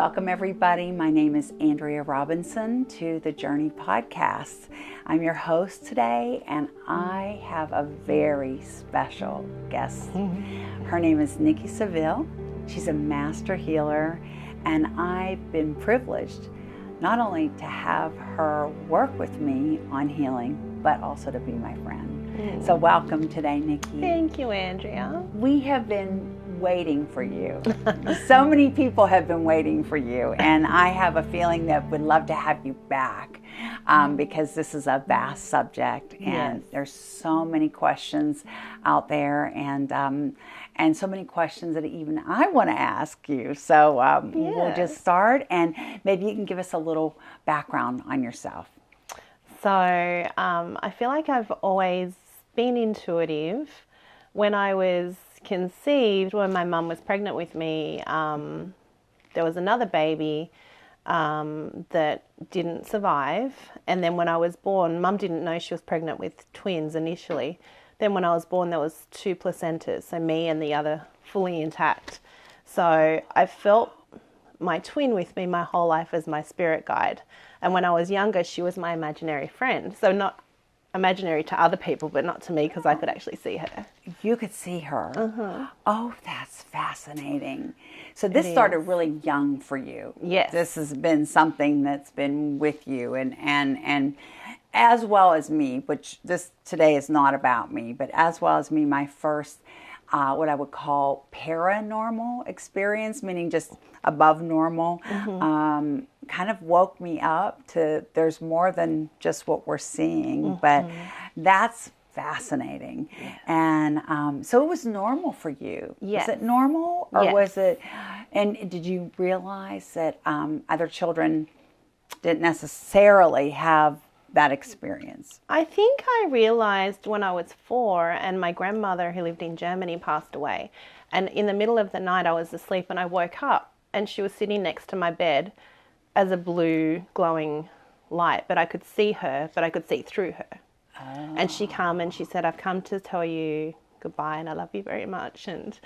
Welcome everybody. My name is Andrea Robinson to the Journey Podcast. I'm your host today and I have a very special guest. Her name is Nikki Seville. She's a master healer and I've been privileged not only to have her work with me on healing, but also to be my friend. So welcome today, Nikki. Thank you, Andrea. We have been waiting for you. So many people have been waiting for you, and I have a feeling that would love to have you back because this is a vast subject, and there's so many questions out there, and so many questions that even I want to ask you. So we'll just start, and maybe you can give us a little background on yourself. So I feel like I've always been intuitive. When I was conceived, when my mum was pregnant with me, there was another baby that didn't survive. And then when I was born, Mum didn't know she was pregnant with twins initially. Then when I was born, there was 2 placentas, so me and the other fully intact. So I felt my twin with me my whole life as my spirit guide. And when I was younger, she was my imaginary friend. So not imaginary to other people, but not to me because I could actually see her. You could see her. Oh, that's fascinating. So this started really young for you. Yes. This has been something that's been with you and as well as me, which this today is not about me, but as well as me, my first what I would call paranormal experience, meaning just above normal, kind of woke me up to there's more than just what we're seeing, but that's fascinating. And so it was normal for you. Yes. Was it normal or was it, and did you realize that other children didn't necessarily have that experience? I think I realized when I was 4 and my grandmother who lived in Germany passed away. And in the middle of the night I was asleep and I woke up and she was sitting next to my bed as a blue glowing light. But I could see her, but I could see through her. Oh. And she came and she said, I've come to tell you goodbye and I love you very much. And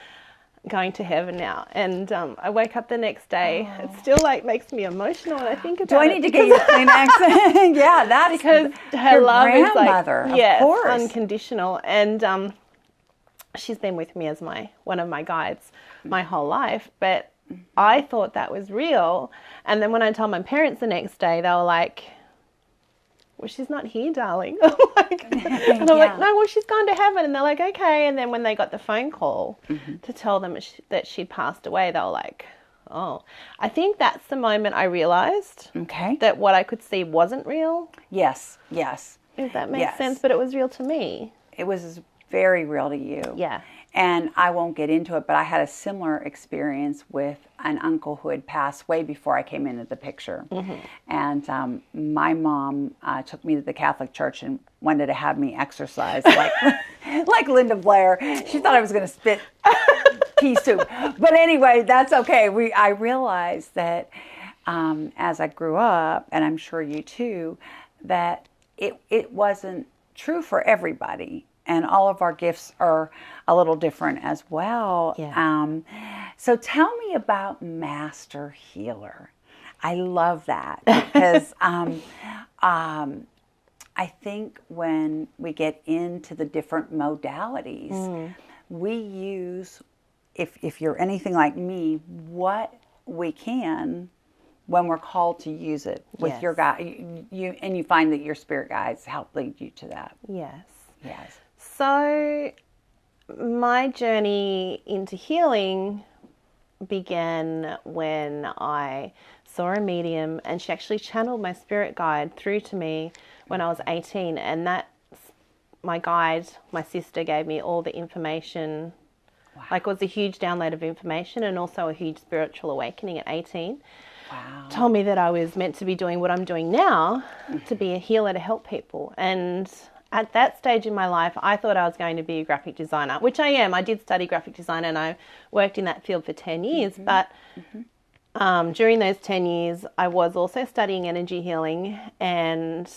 going to heaven now. And I wake up the next day. It still makes me emotional when I think about it. Do I need to get you a Kleenex? Yeah, that is because her your love is grandmother, of course. Unconditional. And she's been with me as one of my guides my whole life. But I thought that was real. And then when I told my parents the next day, they were like, well, she's not here, darling. And I'm like, no, well, she's gone to heaven. And they're like, okay. And then when they got the phone call to tell them that she'd passed away, they were like, oh. I think that's the moment I realized that what I could see wasn't real. Yes. If that makes sense. But it was real to me. It was very real to you. Yeah. And I won't get into it, but I had a similar experience with an uncle who had passed way before I came into the picture. And my mom took me to the Catholic Church and wanted to have me exercise like Linda Blair. She thought I was going to spit pea soup. But anyway, that's okay. I realized that as I grew up, and I'm sure you too, that it wasn't true for everybody. And all of our gifts are a little different as well. Yeah. So tell me about Master Healer. I love that because I think when we get into the different modalities, we use, if you're anything like me, what we can when we're called to use it with your guide. You find that your spirit guides help lead you to that. Yes. Yes. So my journey into healing began when I saw a medium and she actually channeled my spirit guide through to me when I was 18. And that's my guide, my sister gave me all the information. Wow. It was a huge download of information and also a huge spiritual awakening at 18. Wow. Told me that I was meant to be doing what I'm doing now, to be a healer to help people. And at that stage in my life, I thought I was going to be a graphic designer, which I am. I did study graphic design and I worked in that field for 10 years. But during those 10 years, I was also studying energy healing. And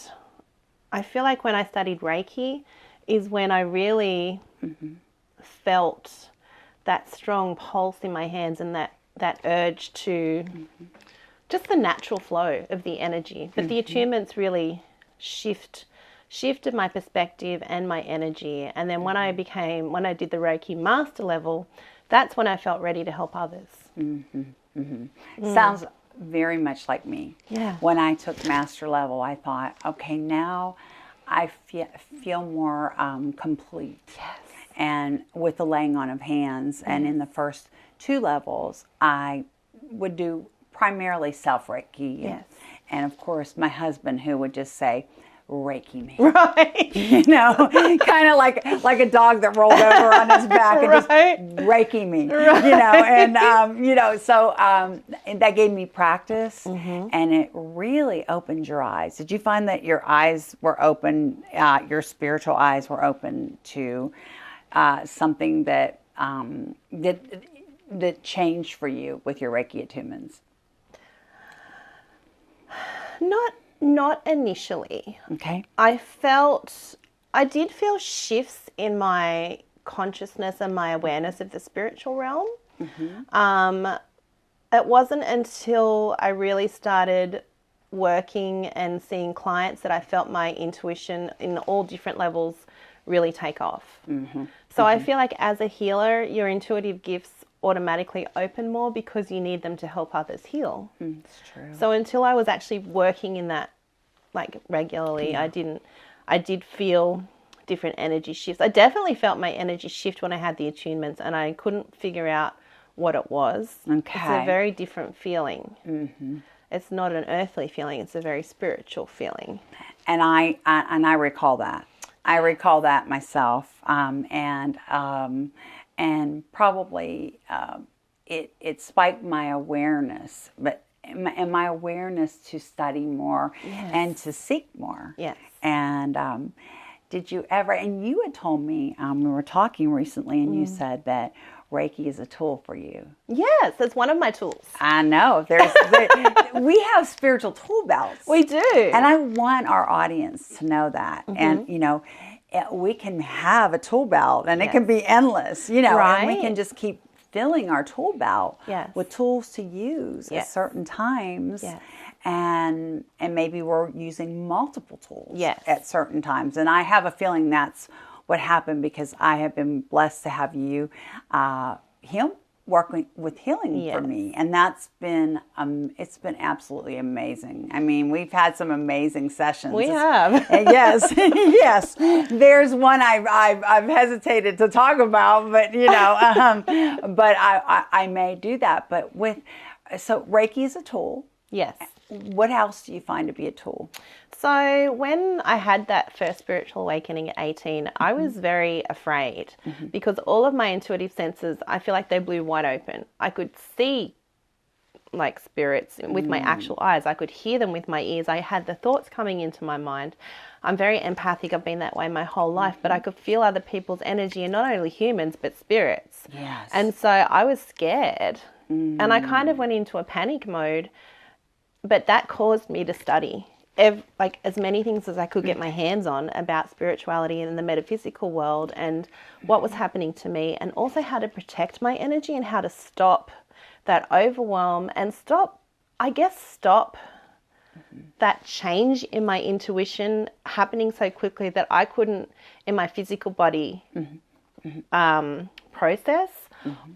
I feel like when I studied Reiki is when I really felt that strong pulse in my hands and that that urge to just the natural flow of the energy. But the attunements really shifted my perspective and my energy. And then when I did the Reiki master level, that's when I felt ready to help others. Sounds very much like me. Yeah. When I took master level, I thought, okay, now I feel more complete. Yes. And with the laying on of hands, and in the first 2 levels, I would do primarily self-Reiki. Yes. And of course, my husband, who would just say, Reiki me. Right. You know, kind of like a dog that rolled over on his back and just Reiki me. Right. You know, and, you know, so that gave me practice, and it really opened your eyes. Did you find that your eyes were open, your spiritual eyes were open to something that that changed for you with your Reiki attunements? Not initially. Okay. I did feel shifts in my consciousness and my awareness of the spiritual realm. It wasn't until I really started working and seeing clients that I felt my intuition in all different levels really take off. So I feel like as a healer, your intuitive gifts automatically open more because you need them to help others heal. That's true. So until I was actually working in that like regularly, I did feel different energy shifts. I definitely felt my energy shift when I had the attunements, and I couldn't figure out what it was. Okay. It's a very different feeling. It's not an earthly feeling, it's a very spiritual feeling. And I recall that. I recall that myself, and probably it spiked my awareness, but my awareness to study more and to seek more. Yes. And did you ever? And you had told me we were talking recently, and you said that Reiki is a tool for you. Yes, it's one of my tools. I know. We have spiritual tool belts. We do. And I want our audience to know that. And, you know, we can have a tool belt, and it can be endless, you know, and we can just keep filling our tool belt with tools to use at certain times. And maybe we're using multiple tools at certain times. And I have a feeling that's what happened, because I have been blessed to have you working with healing for me, and that's been it's been absolutely amazing. I mean, we've had some amazing sessions. We have. Yes, yes. There's one I've hesitated to talk about, but you know, but I may do that. But so Reiki is a tool. Yes. What else do you find to be a tool? So when I had that first spiritual awakening at 18, I was very afraid because all of my intuitive senses, I feel like they blew wide open. I could see like spirits with my actual eyes. I could hear them with my ears. I had the thoughts coming into my mind. I'm very empathic. I've been that way my whole life, but I could feel other people's energy, and not only humans, but spirits. Yes. And so I was scared, and I kind of went into a panic mode. But that caused me to study like as many things as I could get my hands on about spirituality and the metaphysical world and what was happening to me, and also how to protect my energy and how to stop that overwhelm and stop that change in my intuition happening so quickly that I couldn't in my physical body process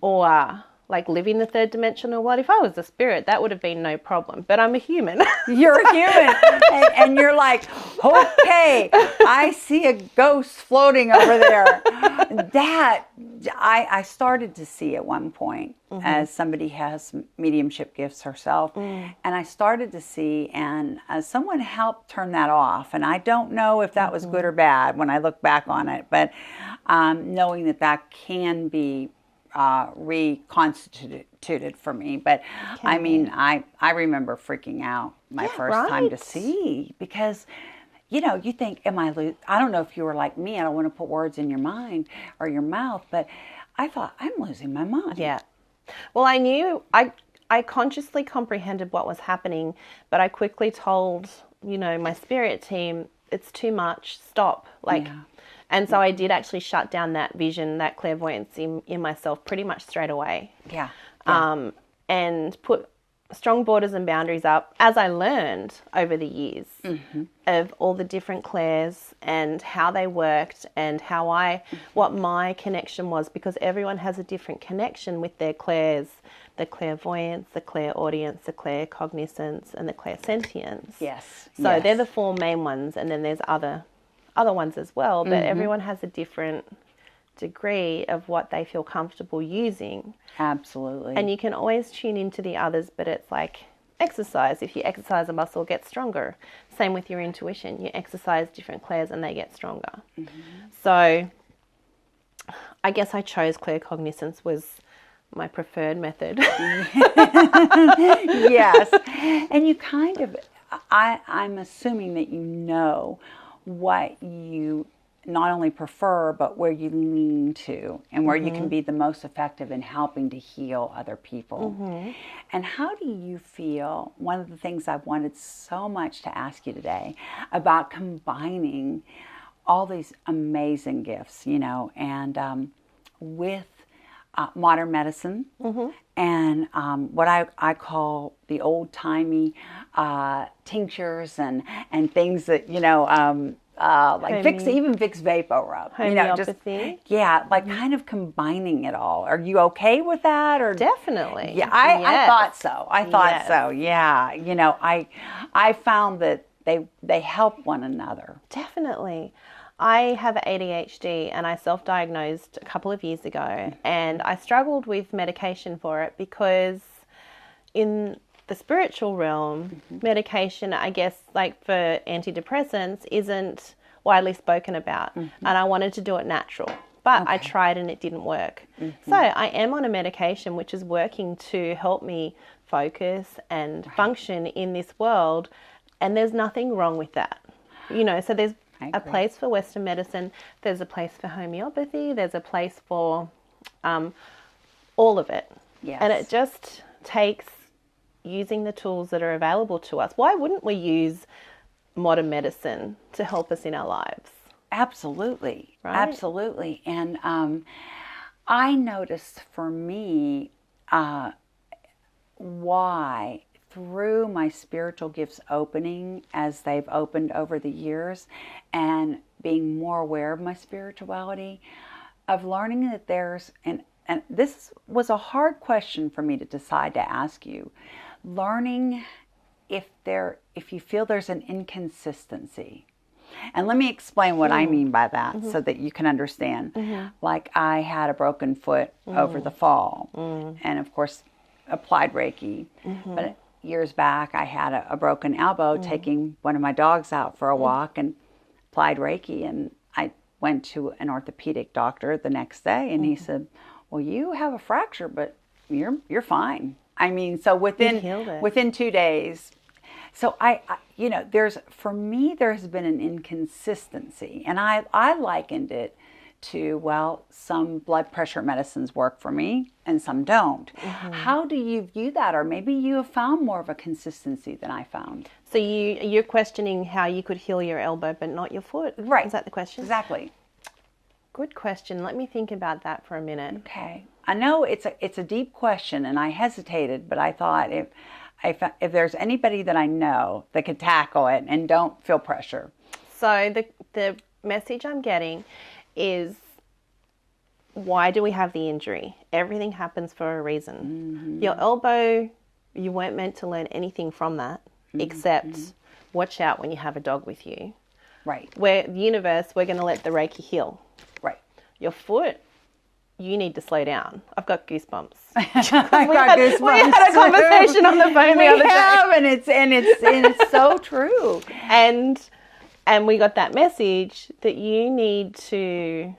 or like live in the third dimensional world. If I was a spirit, that would have been no problem. But I'm a human. You're a human. and you're like, okay, I see a ghost floating over there. That, I started to see at one point, as somebody has mediumship gifts herself, and I started to see, and someone helped turn that off. And I don't know if that was good or bad when I look back on it, but knowing that can be reconstituted for me. But I mean, I remember freaking out my first time to see, because you know, you think, I don't know if you were like me, I don't want to put words in your mind or your mouth, but I thought, I'm losing my mind. Yeah. Well, I knew, I consciously comprehended what was happening, but I quickly told, you know, my spirit team, it's too much, stop. And so I did actually shut down that vision, that clairvoyance in myself pretty much straight away. Yeah. and put strong borders and boundaries up, as I learned over the years of all the different clairs and how they worked and what my connection was, because everyone has a different connection with their clairs, the clairvoyance, the clairaudience, the claircognizance, and the clairsentience. Yes. So they're the four main ones, and then there's other ones as well, but everyone has a different degree of what they feel comfortable using. Absolutely. And you can always tune into the others, but it's like exercise. If you exercise a muscle, it gets stronger. Same with your intuition. You exercise different clairs and they get stronger. So I guess I chose claircognizance was my preferred method. Yes. And you kind of, I'm assuming that you know what you not only prefer, but where you lean to and where you can be the most effective in helping to heal other people. And how do you feel, one of the things I've wanted so much to ask you today about combining all these amazing gifts, you know, and with modern medicine and what I call the old-timey tinctures and things that, you know, like Vicks Vapor Rub. Homeopathy. You know, just, like kind of combining it all. Are you okay with that? Or Definitely. Yeah, I thought so. I thought so. Yeah. You know, I found that they help one another. Definitely. I have ADHD and I self-diagnosed a couple of years ago, and I struggled with medication for it because in the spiritual realm, medication, I guess, like for antidepressants, isn't widely spoken about. And I wanted to do it natural, but I tried and it didn't work. So I am on a medication which is working to help me focus and function in this world, and there's nothing wrong with that. You know, so there's a place for Western medicine, there's a place for homeopathy, there's a place for all of it. Yes. And it just takes using the tools that are available to us. Why wouldn't we use modern medicine to help us in our lives? Absolutely. Right? Absolutely. And I noticed for me why through my spiritual gifts opening as they've opened over the years and being more aware of my spirituality, of learning that there's, and this was a hard question for me to decide to ask you, learning if you feel there's an inconsistency. And let me explain what I mean by that so that you can understand. Like I had a broken foot over the fall and of course applied Reiki. But years back I had a broken elbow taking one of my dogs out for a walk and applied Reiki, and I went to an orthopedic doctor the next day and he said, well, you have a fracture, but you're fine. I mean, so within 2 days. So I you know, for me, there's been an inconsistency, and I likened it to, well, some blood pressure medicines work for me and some don't. How do you view that? Or maybe you have found more of a consistency than I found. So you're questioning how you could heal your elbow but not your foot? Right. Is that the question? Exactly. Good question. Let me think about that for a minute. Okay. I know it's a deep question, and I hesitated, but I thought if there's anybody that I know that could tackle it and don't feel pressure. So the message I'm getting is, why do we have the injury? Everything happens for a reason. Your elbow, you weren't meant to learn anything from that, except watch out when you have a dog with you. Right. We're the universe, we're going to let the Reiki heal. Right. Your foot, you need to slow down. I've got goosebumps. I got goosebumps. We had a conversation on the phone the other day. And it's so true. And we got that message that you need to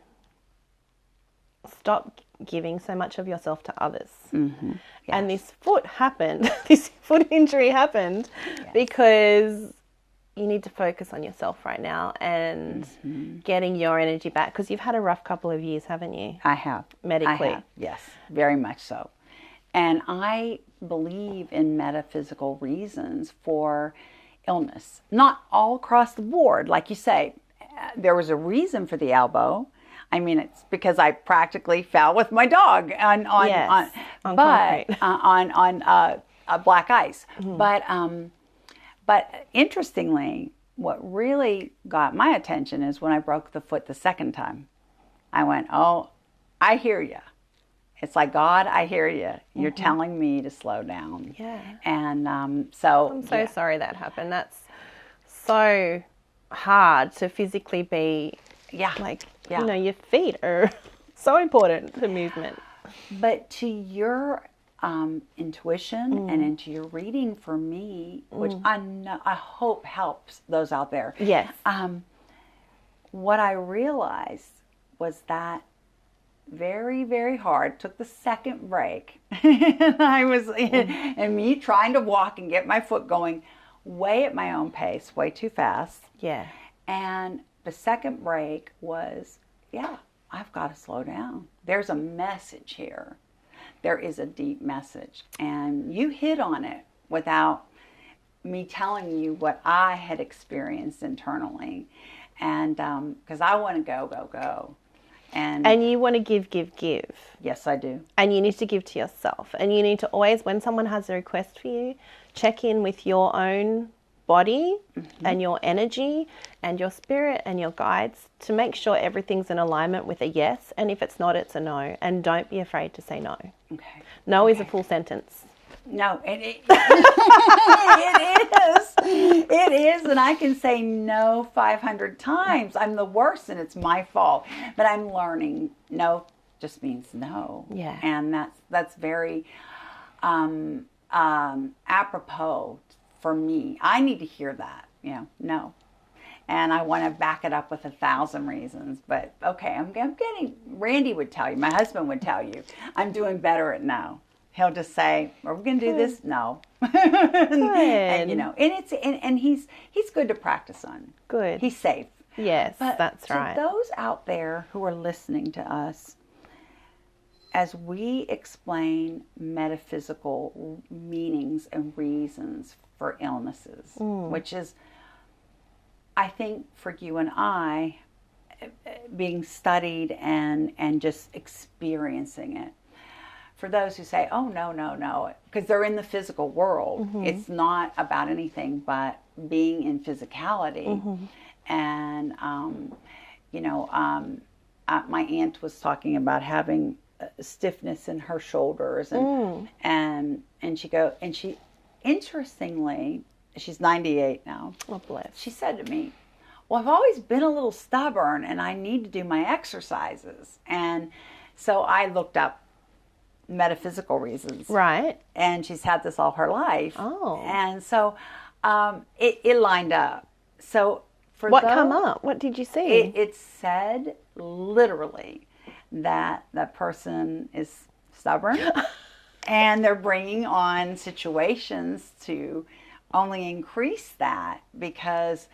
stop giving so much of yourself to others. Yes. And this foot happened, this foot injury happened because you need to focus on yourself right now and getting your energy back, because you've had a rough couple of years, haven't you? I have. Medically. I have. Yes, very much so. And I believe in metaphysical reasons for illness. Not all across the board. Like you say, there was a reason for the elbow. I mean, it's because I practically fell with my dog on black ice. But interestingly, what really got my attention is when I broke the foot the second time. I went, oh, I hear you. It's like, God, I hear you. You're telling me to slow down. Yeah. And so I'm so sorry that happened. That's so hard to physically be, your feet are so important to movement. But to your intuition and into your reading for me, which I hope helps those out there. Yes. What I realized was that very, very hard. Took the second break. And I was and me trying to walk and get my foot going way at my own pace, way too fast. Yeah. And the second break was, I've got to slow down. There's a message here. There is a deep message. And you hit on it without me telling you what I had experienced internally. And because I want to go. And you want to give. Yes, I do. And you need to give to yourself. And you need to always, when someone has a request for you, check in with your own body and your energy and your spirit and your guides to make sure everything's in alignment with a yes. And if it's not, it's a no. And don't be afraid to say no. Okay. No is a full sentence. No, it is. It is, and I can say no 500 times. I'm the worst, and it's my fault. But I'm learning. No just means no. Yeah. And that's very apropos for me. I need to hear that. No. And I want to back it up with 1,000 reasons. But okay, I'm getting. Randy would tell you. My husband would tell you. I'm doing better at no. He'll just say, "Are we going to do this?" No. and and he's good to practice on. Good. He's safe. Yes, but that's right. To those out there who are listening to us, as we explain metaphysical meanings and reasons for illnesses, which is, I think, for you and I, being studied and just experiencing it. For those who say, oh, no, because they're in the physical world. It's not about anything but being in physicality. And, my aunt was talking about having stiffness in her shoulders. And she, interestingly, she's 98 now. Oh, bless. She said to me, well, I've always been a little stubborn and I need to do my exercises. And so I looked up metaphysical reasons. Right. And she's had this all her life. Oh. And so it lined up. So for what come up? What did you see? It said literally that that person is stubborn and they're bringing on situations to only increase that because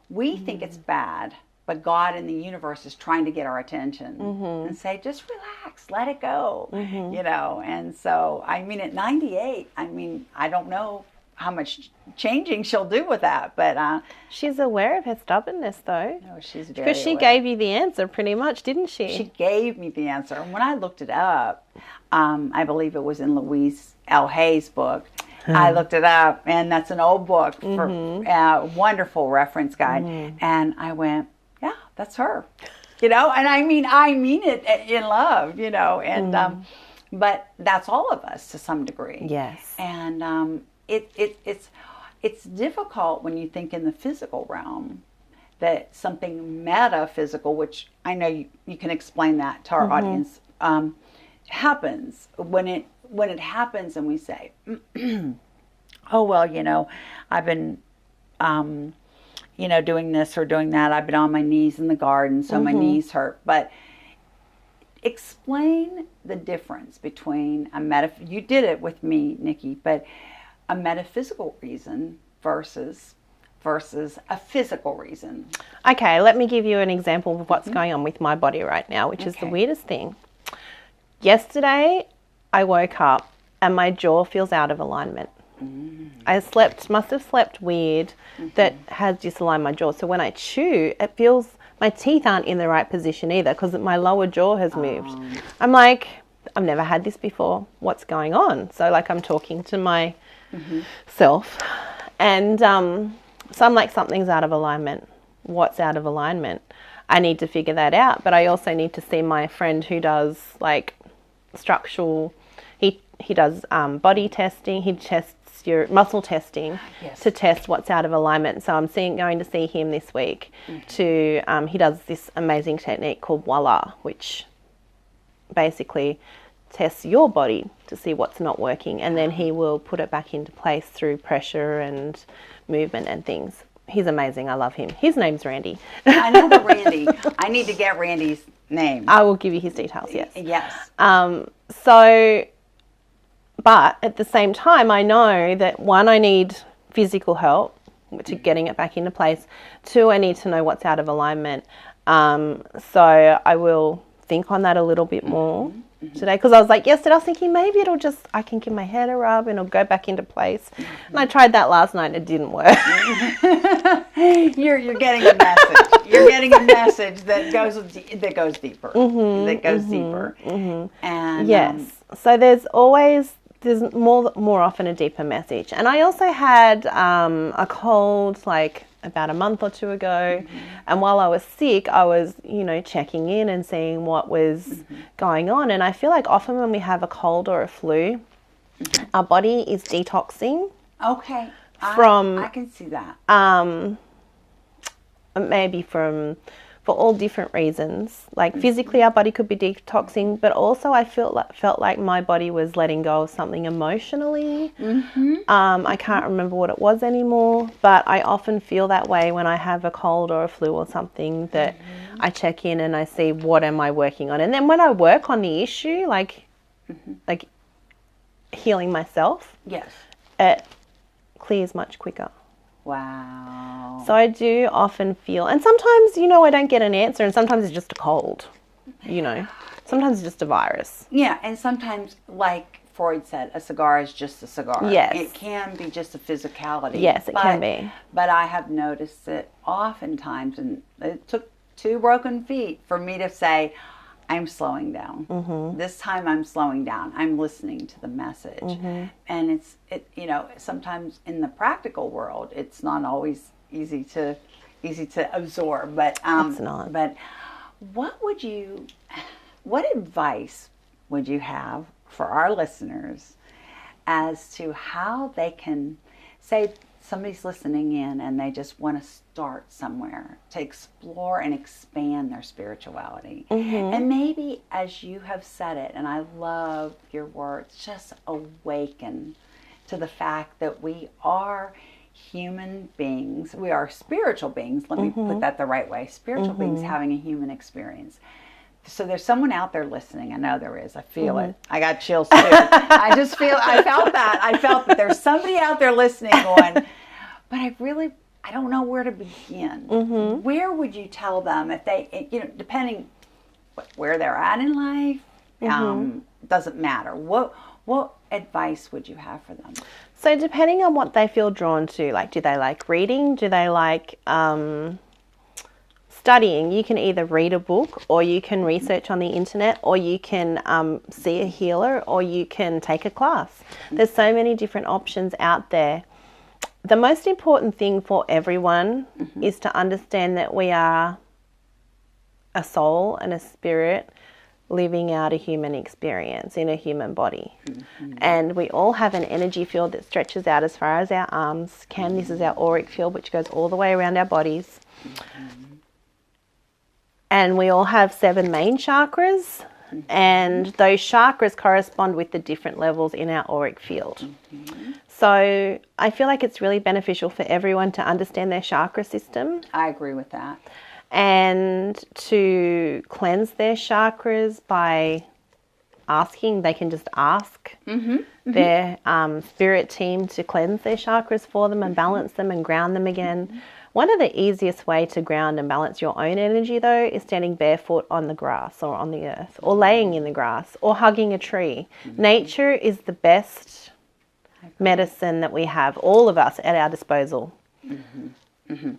we think it's bad. But God in the universe is trying to get our attention and say, just relax, let it go, And so, I mean, at 98, I don't know how much changing she'll do with that, but she's aware of her stubbornness, though. No, she's very because she aware. gave you the answer, pretty much, didn't she? She gave me the answer, and when I looked it up, I believe it was in Louise L. Hay's book. I looked it up, and that's an old book for wonderful reference guide, and I went, yeah, that's her, and I mean it in love, and but that's all of us to some degree. Yes. And it's difficult when you think in the physical realm that something metaphysical, which I know you can explain that to our audience, happens when it happens and we say, oh well, I've been doing this or doing that. I've been on my knees in the garden, so my knees hurt. But explain the difference between you did it with me, Nikki, but a metaphysical reason versus a physical reason. Okay, let me give you an example of what's going on with my body right now, which is the weirdest thing. Yesterday, I woke up and my jaw feels out of alignment. I must have slept weird that has disaligned my jaw. So when I chew, it feels my teeth aren't in the right position either because my lower jaw has moved. I'm like, I've never had this before. What's going on? So like I'm talking to my self, and so I'm like, something's out of alignment. What's out of alignment? I need to figure that out, but I also need to see my friend who does like structural, he does body testing, he tests your muscle testing to test what's out of alignment. So I'm going to see him this week to, he does this amazing technique called Voila, which basically tests your body to see what's not working, and then he will put it back into place through pressure and movement and things. He's amazing. I love him. His name's Randy. I know the Randy. I need to get Randy's name. I will give you his details, yes. Yes. So, but at the same time, I know that one, I need physical help to getting it back into place. Two, I need to know what's out of alignment. So I will think on that a little bit more today, because I was like, yesterday I was thinking maybe I can give my head a rub and it'll go back into place. And I tried that last night and it didn't work. You're getting a message. You're getting a message that goes deeper. That goes deeper. And yes. So there's more often a deeper message. And I also had a cold like about a month or two ago, and while I was sick I was checking in and seeing what was going on. And I feel like often when we have a cold or a flu, our body is detoxing. Okay. I can see that. Maybe for all different reasons. Like physically our body could be detoxing, but also I felt like my body was letting go of something emotionally. I can't remember what it was anymore, but I often feel that way when I have a cold or a flu or something, that I check in and I see what am I working on. And then when I work on the issue, like healing myself, it clears much quicker. Wow. So I do often feel, and sometimes, I don't get an answer, and sometimes it's just a cold, sometimes it's just a virus. Yeah, and sometimes, like Freud said, a cigar is just a cigar. Yes. It can be just a physicality. Yes, it can be. But I have noticed it oftentimes, and it took 2 broken feet for me to say, I'm slowing down. This time I'm slowing down. I'm listening to the message. And sometimes in the practical world, it's not always easy to absorb. But it's not. But what advice would you have for our listeners as to how they can, say somebody's listening in and they just want to start somewhere to explore and expand their spirituality. And maybe, as you have said it, and I love your words, just awaken to the fact that we are human beings. We are spiritual beings. Let me put that the right way. Spiritual beings having a human experience. So there's someone out there listening. I know there is. I feel it. I got chills too. I felt that. I felt that there's somebody out there listening going, but I don't know where to begin. Where would you tell them if they, depending where they're at in life, doesn't matter. What advice would you have for them? So depending on what they feel drawn to, like, do they like reading? Do they like studying? You can either read a book, or you can research on the internet, or you can see a healer, or you can take a class. There's so many different options out there. The most important thing for everyone is to understand that we are a soul and a spirit living out a human experience in a human body. And we all have an energy field that stretches out as far as our arms can. This is our auric field, which goes all the way around our bodies. And we all have 7 main chakras, and those chakras correspond with the different levels in our auric field. So I feel like it's really beneficial for everyone to understand their chakra system. I agree with that. And to cleanse their chakras by asking. They can just ask their spirit team to cleanse their chakras for them and balance them and ground them again. One of the easiest way to ground and balance your own energy, though, is standing barefoot on the grass or on the earth, or laying in the grass, or hugging a tree. Nature is the best medicine that we have, all of us, at our disposal.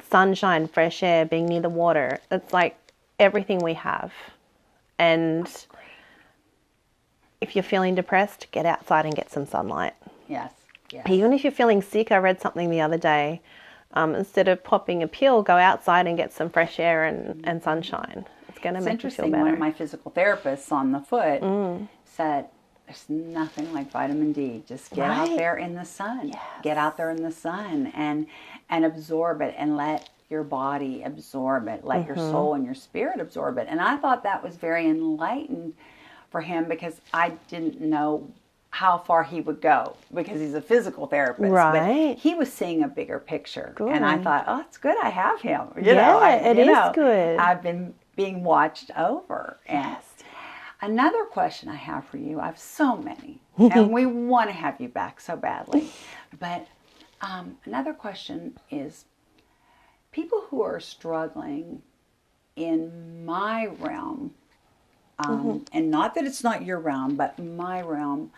sunshine, fresh air, being near the water. It's like everything we have. And if you're feeling depressed, get outside and get some sunlight. Yes. Yes. Even if you're feeling sick, I read something the other day. Instead of popping a pill, go outside and get some fresh air and sunshine. It's going to make you feel better. One of my physical therapists on the foot said, there's nothing like vitamin D. Just get out there in the sun. Yes. Get out there in the sun and absorb it and let your body absorb it. Let your soul and your spirit absorb it. And I thought that was very enlightened for him because I didn't know how far he would go because he's a physical therapist. Right. But he was seeing a bigger picture. Good. And I thought, oh, it's good I have him. It is good. I've been being watched over. And Yes. another question I have for you, I have so many, and we want to have you back so badly. But another question is, people who are struggling in my realm, and not that it's not your realm, but my realm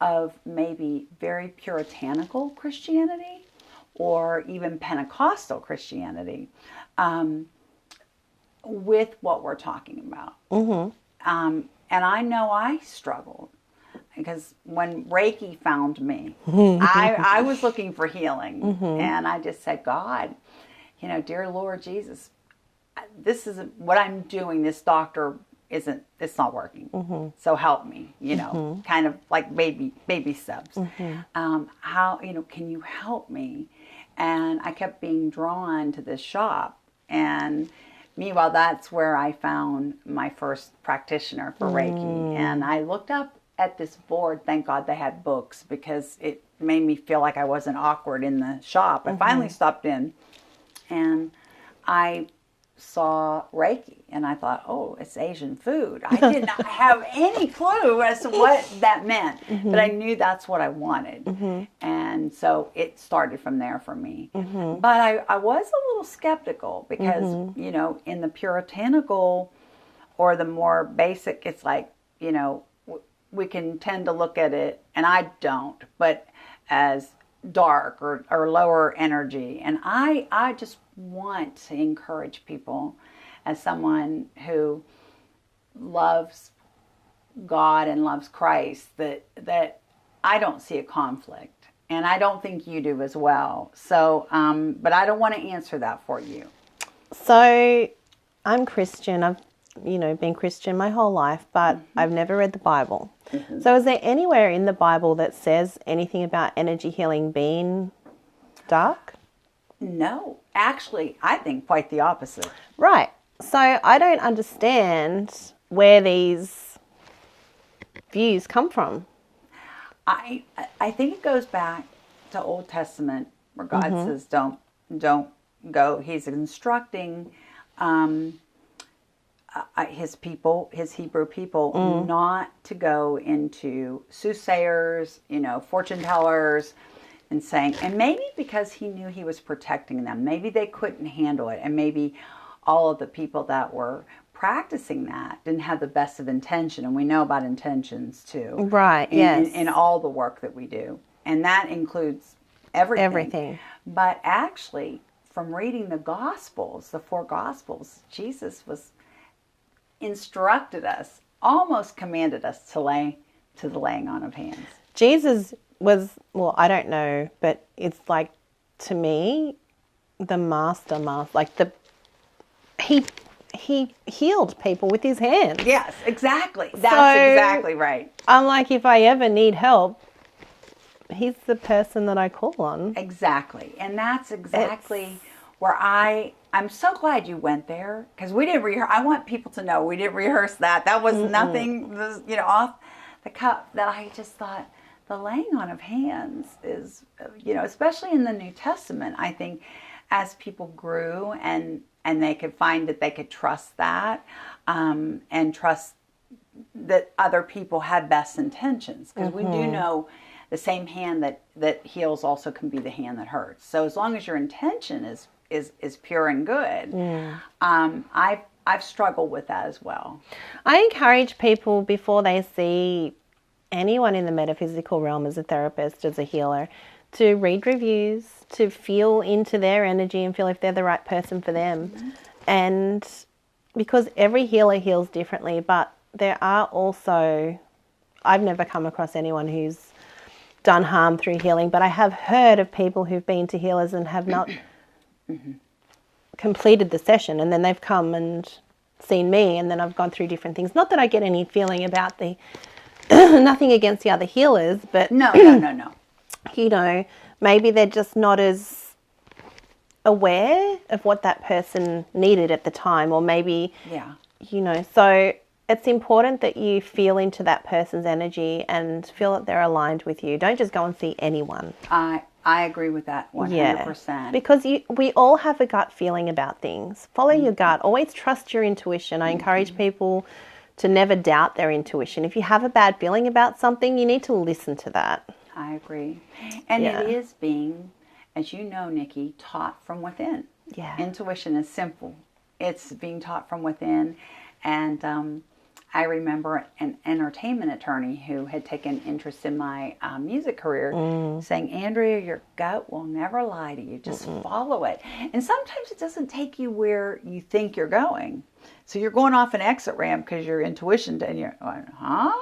of maybe very puritanical Christianity or even Pentecostal Christianity, with what we're talking about. And I know I struggled because when Reiki found me, I was looking for healing. And I just said, God, dear Lord Jesus, this isn't what I'm doing. This doctor it's not working. So help me, kind of like baby steps. How, can you help me? And I kept being drawn to this shop. And meanwhile, that's where I found my first practitioner for Reiki. And I looked up at this board. Thank God they had books because it made me feel like I wasn't awkward in the shop. I finally stopped in and I saw Reiki and I thought, oh, it's Asian food. I did not have any clue as to what that meant, but I knew that's what I wanted. And so it started from there for me. But I was a little skeptical because, in the puritanical or the more basic, it's like, we can tend to look at it, and I don't, but as dark or lower energy. And I just want to encourage people as someone who loves God and loves Christ that I don't see a conflict, and I don't think you do as well. So, but I don't want to answer that for you. So I'm Christian. I've been Christian my whole life, but I've never read the Bible. So is there anywhere in the Bible that says anything about energy healing being dark? No, actually, I think quite the opposite. Right. So I don't understand where these views come from. I think it goes back to Old Testament where God says don't go. He's instructing his people, his Hebrew people, not to go into soothsayers, fortune tellers, and saying, and maybe because he knew he was protecting them, maybe they couldn't handle it, and maybe all of the people that were practicing that didn't have the best of intention, and we know about intentions too. Right, yes. In all the work that we do, and that includes everything. But actually, from reading the Gospels, the 4 Gospels, Jesus instructed us, almost commanded us to the laying on of hands. Jesus was, well, I don't know, but it's like, to me, the master, like he healed people with his hands. Yes, exactly. That's exactly right. I'm like, if I ever need help, he's the person that I call on. Exactly. And that's exactly where I'm so glad you went there, because we didn't rehearse. I want people to know we didn't rehearse that. That was nothing, off the cuff, that I just thought the laying on of hands is, especially in the New Testament, I think as people grew and they could find that they could trust that, and trust that other people had best intentions, because we do know the same hand that heals also can be the hand that hurts. So as long as your intention is pure and good, I've struggled with that as well. I encourage people, before they see anyone in the metaphysical realm as a therapist, as a healer, to read reviews, to feel into their energy and feel if they're the right person for them. And because every healer heals differently, but there are also, I've never come across anyone who's done harm through healing, but I have heard of people who've been to healers and have not completed the session, and then they've come and seen me, and then I've gone through different things. Not that I get any feeling about the, nothing against the other healers, but No. you know, maybe they're just not as aware of what that person needed at the time, or maybe, you know, so it's important that you feel into that person's energy and feel that they're aligned with you. Don't just go and see anyone. I agree with that 100%. Yeah, because we all have a gut feeling about things. Follow your gut. Always trust your intuition. I encourage people to never doubt their intuition. If you have a bad feeling about something, you need to listen to that. I agree. And it is being, as you know, Nikki, taught from within. Yeah. Intuition is simple. It's being taught from within. And I remember an entertainment attorney who had taken interest in my music career saying, Andrea, your gut will never lie to you. Just follow it. And sometimes it doesn't take you where you think you're going. So you're going off an exit ramp because your intuition, and you're going, huh?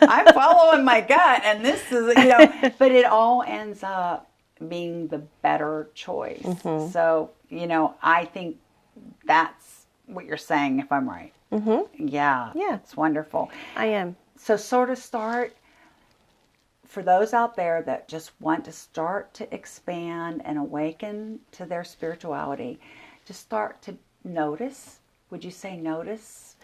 I'm following my gut, and this is, you know, but it all ends up being the better choice. So, you know, I think that's what you're saying, if I'm right. Yeah. It's wonderful. I am. So sort of start, for those out there that just want to start to expand and awaken to their spirituality, just start to notice. Would you say notice?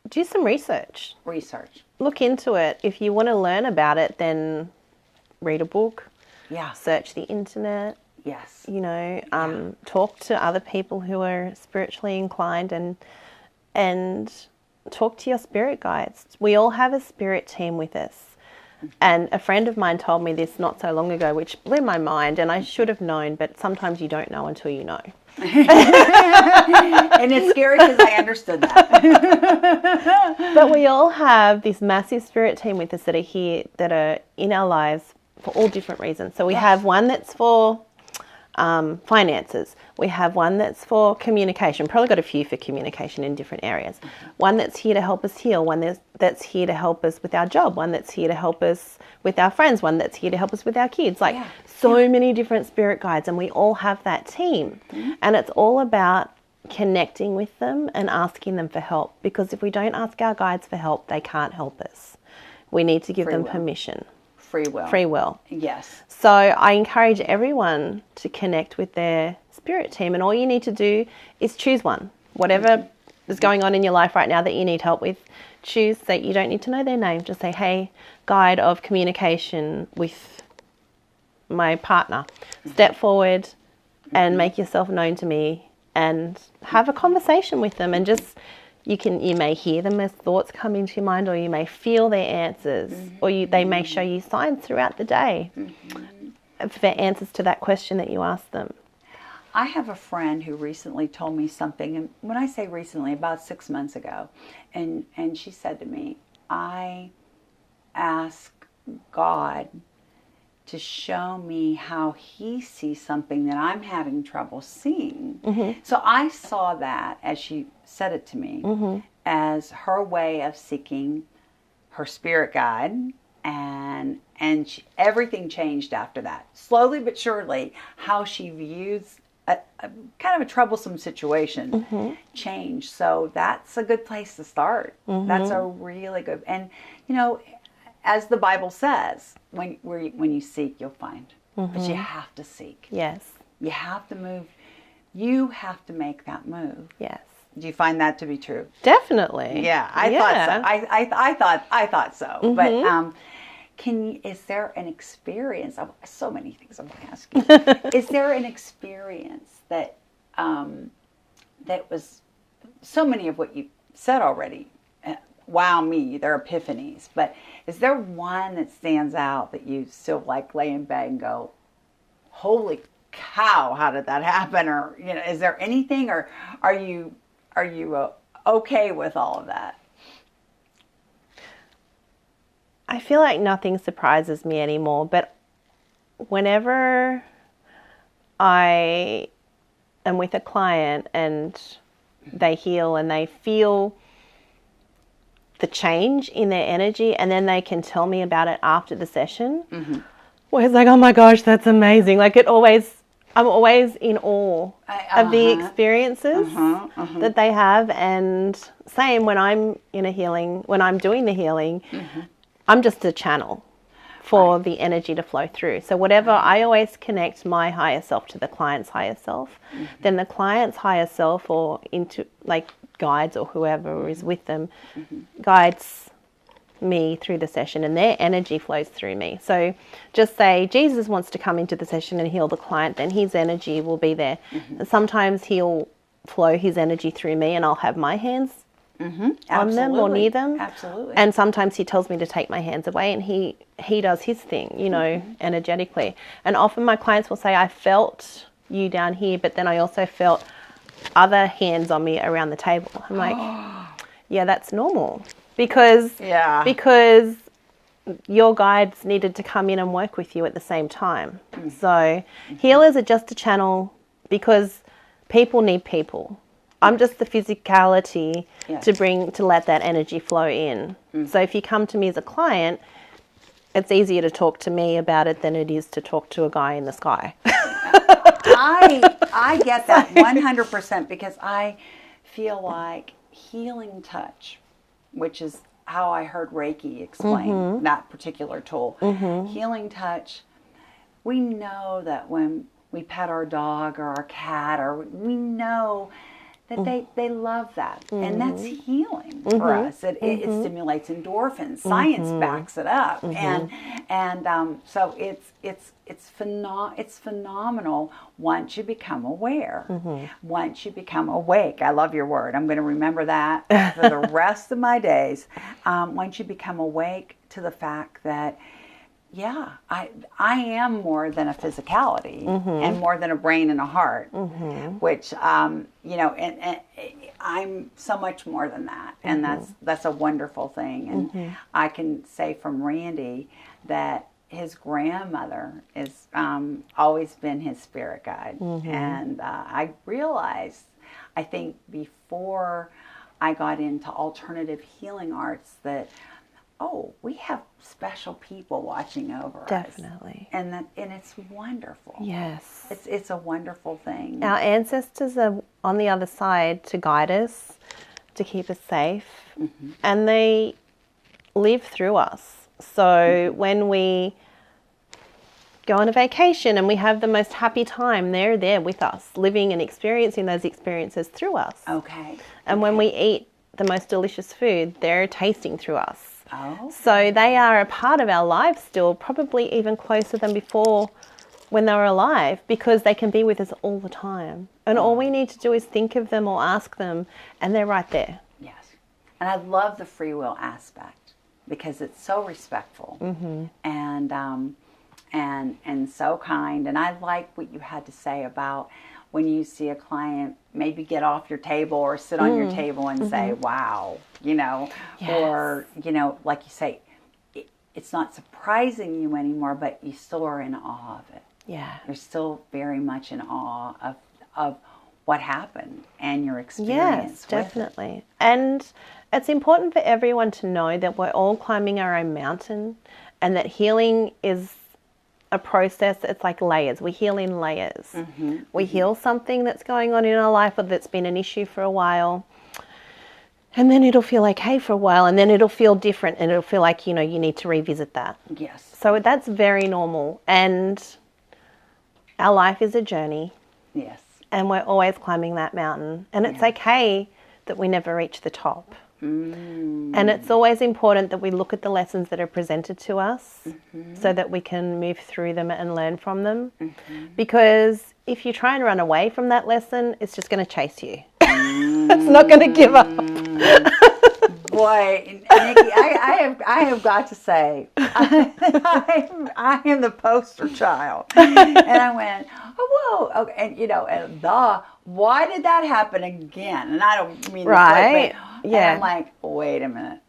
Do some research. Research. Look into it. If you want to learn about it, then read a book. Yeah. Search the internet. Yes. You know, talk to other people who are spiritually inclined, and talk to your spirit guides. We all have a spirit team with us. And a friend of mine told me this not so long ago, which blew my mind, and I should have known, but sometimes you don't know until you know. And it's scary because I understood that. But we all have this massive spirit team with us that are here, that are in our lives for all different reasons. So we have one that's for finances. We have one that's for communication. Probably got a few for communication in different areas. One that's here to help us heal. One that's here to help us with our job. One that's here to help us with our friends. One that's here to help us with our kids. Like so many different spirit guides, and we all have that team. And it's all about connecting with them and asking them for help. Because if we don't ask our guides for help, they can't help us. We need to give them permission. Free will. Free will. Yes. So I encourage everyone to connect with their spirit team, and all you need to do is choose one. Whatever is going on in your life right now that you need help with, choose that. You don't need to know their name. Just say, hey, guide of communication with my partner. Step forward and make yourself known to me and have a conversation with them, and just you may hear them as thoughts come into your mind, or you may feel their answers, or they may show you signs throughout the day for answers to that question that you asked them. I have a friend who recently told me something, and when I say recently, about 6 months ago, and she said to me, I ask God to show me how he sees something that I'm having trouble seeing. So I saw that, as she said it to me, as her way of seeking her spirit guide, and everything changed after that. Slowly but surely, how she views a kind of a troublesome situation changed. So that's a good place to start. That's a really good, and you know, as the Bible says, when you seek, you'll find. But you have to seek. Yes. You have to move. You have to make that move. Yes. Do you find that to be true? Definitely. Yeah, I thought so. I thought so. But is there an experience? So many things I want to ask you. Is there an experience that that was so many of what you said already? Wow me, they're epiphanies. But is there one that stands out that you still like lay in bed and go, holy cow, how did that happen? Or, you know, is there anything, or are you okay with all of that? I feel like nothing surprises me anymore, but whenever I am with a client and they heal and they feel the change in their energy, and then they can tell me about it after the session, where it's like, oh my gosh, that's amazing. Like I'm always in awe of the experiences that they have. And same when I'm in a healing, when I'm doing the healing, I'm just a channel for the energy to flow through. So whatever, I always connect my higher self to the client's higher self. Then the client's higher self, or into like guides or whoever is with them, guides me through the session, and their energy flows through me. So just say Jesus wants to come into the session and heal the client, then his energy will be there. And sometimes he'll flow his energy through me and I'll have my hands on them or near them. Absolutely. And sometimes he tells me to take my hands away, and he does his thing, you know, energetically. And often my clients will say, I felt you down here, but then I also felt other hands on me around the table. I'm like, yeah, that's normal. Because your guides needed to come in and work with you at the same time. So healers are just a channel, because people need people. I'm just the physicality to let that energy flow in. So if you come to me as a client, it's easier to talk to me about it than it is to talk to a guy in the sky. I get that 100%, because I feel like healing touch, which is how I heard Reiki explain that particular tool. Healing touch, we know that when we pet our dog or our cat, or we know that they love that, and that's healing for us. It stimulates endorphins. Science backs it up, and so it's phenomenal once you become aware. Once you become awake. I love your word. I'm going to remember that for the rest of my days. Once you become awake to the fact that, yeah, I am more than a physicality, and more than a brain and a heart, which, you know, and I'm so much more than that. And that's a wonderful thing. And I can say from Randy that his grandmother has always been his spirit guide. And I realized, I think before I got into alternative healing arts, that we have special people watching over us. Definitely. And it's wonderful. Yes. It's a wonderful thing. Our ancestors are on the other side to guide us, to keep us safe, and they live through us. So when we go on a vacation and we have the most happy time, they're there with us, living and experiencing those experiences through us. Okay. And when we eat the most delicious food, they're tasting through us. Oh. So they are a part of our lives still, probably even closer than before when they were alive, because they can be with us all the time. And all we need to do is think of them or ask them, and they're right there. Yes. And I love the free will aspect, because it's so respectful and so kind. And I like what you had to say about when you see a client maybe get off your table or sit on your table and say, wow, you know, or, you know, like you say, it's not surprising you anymore, but you still are in awe of it. Yeah. You're still very much in awe of what happened and your experience. Yes, definitely. And it's important for everyone to know that we're all climbing our own mountain, and that healing is a process. It's like layers. We heal in layers. We heal something that's going on in our life, or that's been an issue for a while, and then it'll feel okay for a while, and then it'll feel different, and it'll feel like, you know, you need to revisit that. Yes. So that's very normal, and our life is a journey. Yes. And we're always climbing that mountain, and it's okay that we never reach the top. And it's always important that we look at the lessons that are presented to us, so that we can move through them and learn from them. Because if you try and run away from that lesson, it's just going to chase you. It's not going to give up. Boy, Nikki, I have got to say, I am the poster child. And I went, oh, whoa. Okay. And, you know, why did that happen again? And I don't mean right. And I'm like, wait a minute.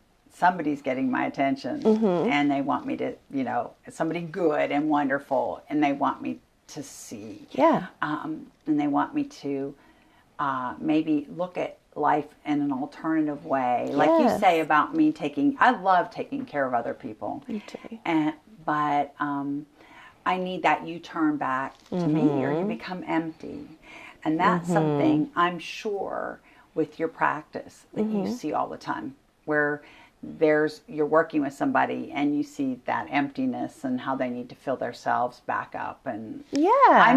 somebody's getting my attention, and they want me to, somebody good and wonderful, and they want me to see. Yeah. And they want me to maybe look at life in an alternative way. Like you say about me I love taking care of other people. Me too. But I need that you turn back to me, or you become empty. And that's something I'm sure with your practice that you see all the time, where you're working with somebody and you see that emptiness and how they need to fill themselves back up. And I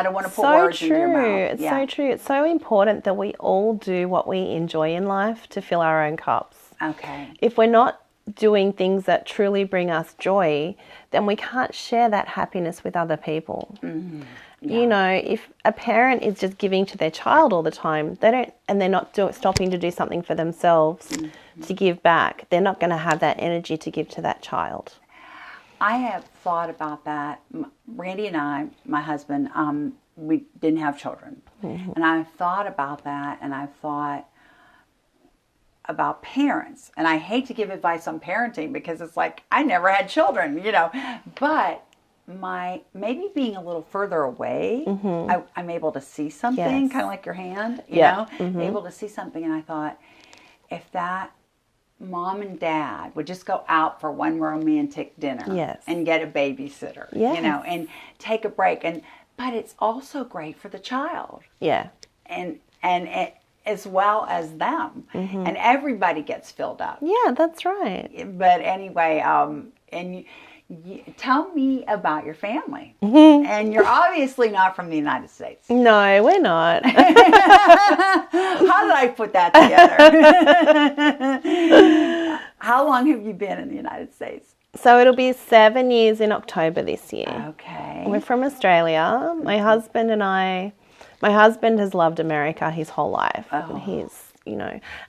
don't want to put words in your mouth. It's so true. It's so important that we all do what we enjoy in life to fill our own cups. Okay. If we're not doing things that truly bring us joy, then we can't share that happiness with other people. Mm-hmm. Yeah. If a parent is just giving to their child all the time, they're not stopping to do something for themselves to give back, they're not going to have that energy to give to that child. I have thought about that. Randy and I, my husband, we didn't have children. Mm-hmm. And I've thought about that, and I've thought about parents. And I hate to give advice on parenting because it's like, I never had children, but maybe being a little further away, I'm able to see something, kind of like your hand, you know, able to see something. And I thought, if that mom and dad would just go out for one romantic dinner and get a babysitter, and take a break. But it's also great for the child. Yeah. And as well as them. And everybody gets filled up. Yeah, that's right. But anyway, and tell me about your family. And you're obviously not from the United States. No, we're not. How did I put that together? How long have you been in the United States? So it'll be 7 years in October this year. Okay. We're from Australia. My husband has loved America his whole life. Oh. He's, and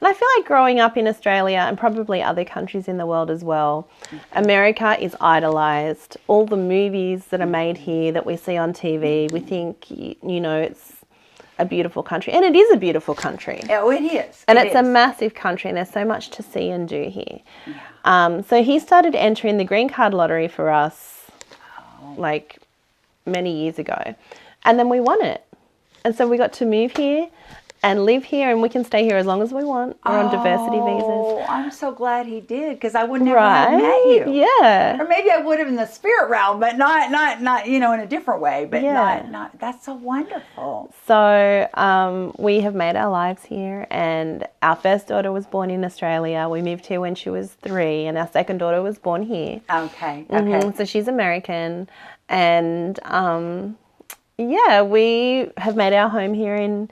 I feel like growing up in Australia and probably other countries in the world as well, America is idolized. All the movies that are made here that we see on TV, we think, it's a beautiful country. And it is a beautiful country. Oh, it is. And it's a massive country, and there's so much to see and do here. Yeah. So he started entering the green card lottery for us like many years ago. And then we won it. And so we got to move here and live here, and we can stay here as long as we want. We're on diversity visas. Oh, I'm so glad he did, because I would never have met you. Yeah. Or maybe I would have in the spirit realm, but not in a different way. But not. That's so wonderful. So we have made our lives here, and our first daughter was born in Australia. We moved here when she was 3, and our second daughter was born here. Okay. So she's American, and we have made our home here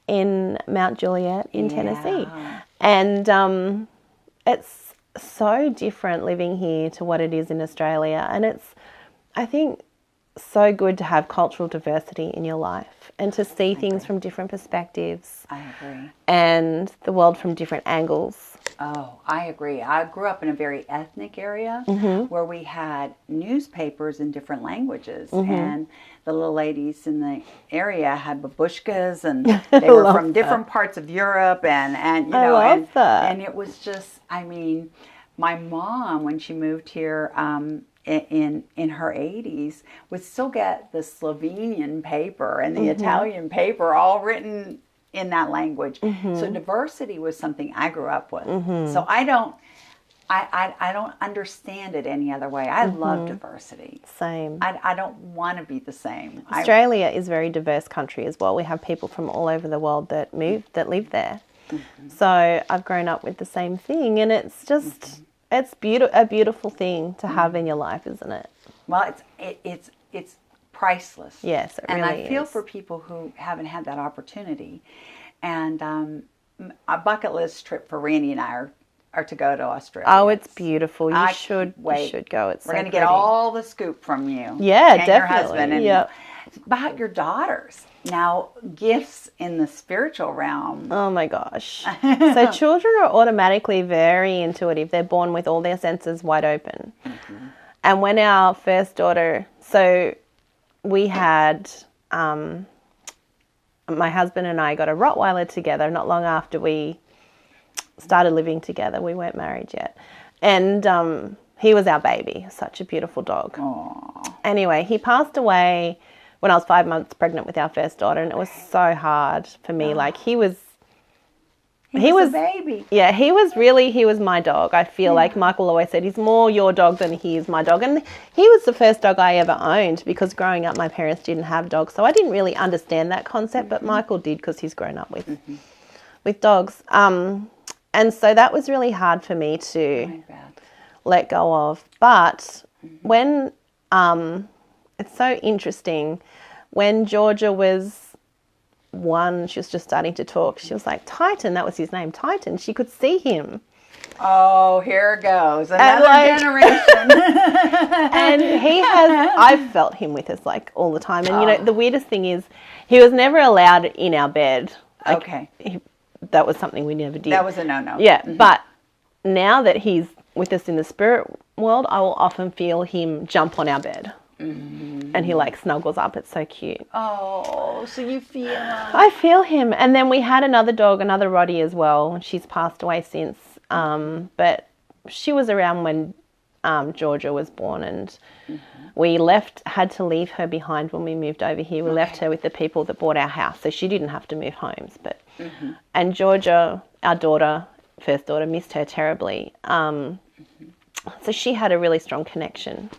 in Mount Juliet in Tennessee. And it's so different living here to what it is in Australia. And it's, I think, so good to have cultural diversity in your life and to see things from different perspectives. I agree. And the world from different angles. Oh, I agree. I grew up in a very ethnic area where we had newspapers in different languages. And the little ladies in the area had babushkas, and they were from different parts of Europe. And it was just, my mom, when she moved here in her 80s, would still get the Slovenian paper and the Italian paper all written in that language. So diversity was something I grew up with. So I don't understand it any other way. I love diversity. Same. I don't want to be the same. Australia is a very diverse country as well. We have people from all over the world that live there. So I've grown up with the same thing, and it's just it's a beautiful thing to have in your life, isn't it? Well, it's priceless. Yes, it really is. And I feel for people who haven't had that opportunity. And a bucket list trip for Randy and I are to go to Australia. Oh, it's beautiful. You should go. It's We're going to get all the scoop from you. Yeah, and definitely. Your husband. And about your daughters. Now, gifts in the spiritual realm. Oh my gosh. So children are automatically very intuitive. They're born with all their senses wide open. And when our first daughter, so we had, my husband and I got a Rottweiler together not long after we started living together. We weren't married yet. And he was our baby. Such a beautiful dog. Aww. Anyway, he passed away when I was 5 months pregnant with our first daughter, and it was so hard for me. Like, he was a baby. Yeah, he was my dog. I feel like Michael always said he's more your dog than he is my dog. And he was the first dog I ever owned, because growing up my parents didn't have dogs. So I didn't really understand that concept, but Michael did, because he's grown up with dogs. And so that was really hard for me to let go of. But when, it's so interesting, when Georgia was 1, she was just starting to talk. She was like, Titan, that was his name, Titan. She could see him. Oh, here it goes. Another generation. And I've felt him with us like all the time. And, you know, the weirdest thing is he was never allowed in our bed. Like, okay. That was something we never did. That was a no-no. Yeah, but now that he's with us in the spirit world, I will often feel him jump on our bed. And he like snuggles up. It's so cute. Oh, so you feel him. I feel him. And then we had another dog, another Roddy as well. She's passed away since. But she was around when Georgia was born, and we had to leave her behind when we moved over here. We left her with the people that bought our house, so she didn't have to move homes. But and Georgia, our daughter, first daughter, missed her terribly. So she had a really strong connection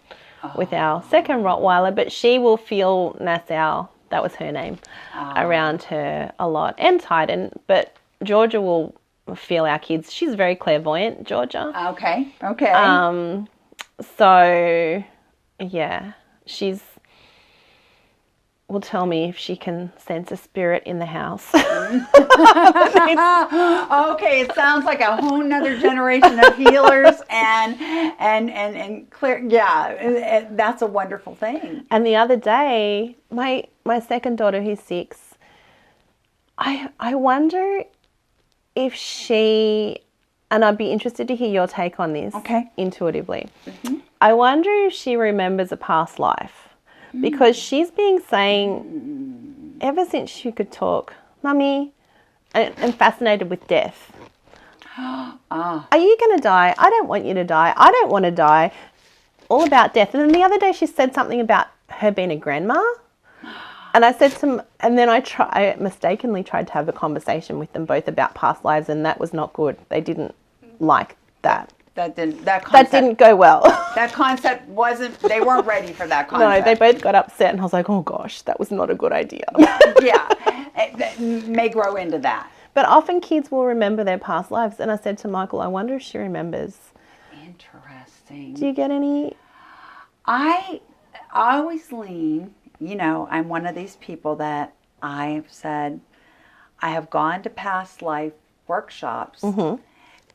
with our second Rottweiler, but she will feel Nassau, that was her name, around her a lot, and Titan, but Georgia will feel our kids. She's very clairvoyant, Georgia. Okay. So, yeah, will tell me if she can sense a spirit in the house. Okay, it sounds like a whole nother generation of healers and clear. Yeah, that's a wonderful thing. And the other day, my second daughter, who's 6, I wonder if she, and I'd be interested to hear your take on this. Okay. Intuitively. I wonder if she remembers a past life. Because she's been saying, ever since she could talk, Mummy, and fascinated with death. Are you going to die? I don't want you to die. I don't want to die. All about death. And then the other day she said something about her being a grandma. And I said and then I mistakenly tried to have a conversation with them both about past lives, and that was not good. They didn't like that. That That didn't go well. That concept they weren't ready for that concept. No, they both got upset, and I was like, oh gosh, that was not a good idea. Yeah. It may grow into that. But often kids will remember their past lives. And I said to Michael, I wonder if she remembers. Interesting. Do you get any? I always lean, I'm one of these people that I've said, I have gone to past life workshops.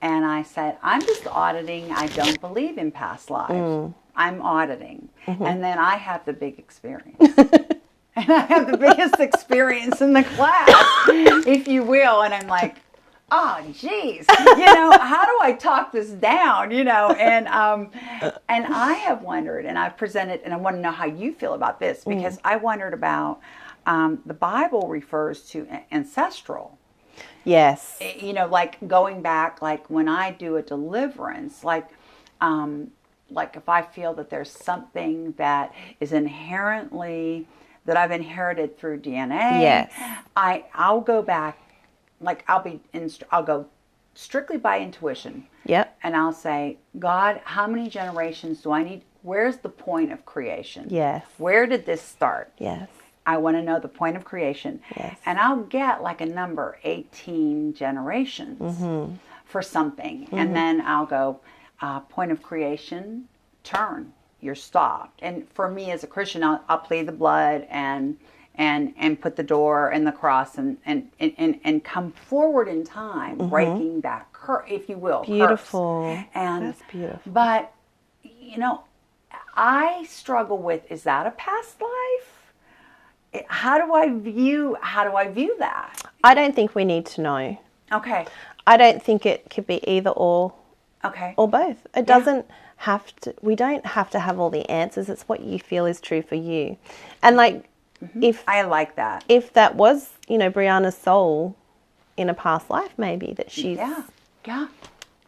And I said, I'm just auditing. I don't believe in past lives. I'm auditing. And then I have the big experience. And I have the biggest experience in the class, if you will. And I'm like, oh, geez. How do I talk this down? And I have wondered, and I've presented, and I want to know how you feel about this, because I wondered about, the Bible refers to ancestral. Yes. Like going back, like when I do a deliverance, like if I feel that there's something that is inherently, that I've inherited through DNA, yes. I'll go back, like I'll go strictly by intuition. Yep. And I'll say, God, how many generations do I need? Where's the point of creation? Yes. Where did this start? Yes. I want to know the point of creation. Yes. And I'll get like a number, 18 generations for something. And then I'll go, point of creation, turn, you're stopped. And for me as a Christian, I'll plead the blood and put the door and the cross and come forward in time, breaking that curse, if you will. Beautiful. Curse. And, that's beautiful. But, I struggle with, is that a past life? How do I view that? I don't think we need to know. Okay. I don't think it could be either or. Okay. Or both. It doesn't have to. We don't have to have all the answers. It's what you feel is true for you. And like, if I like that. If that was, Brianna's soul in a past life, maybe that she's Yeah.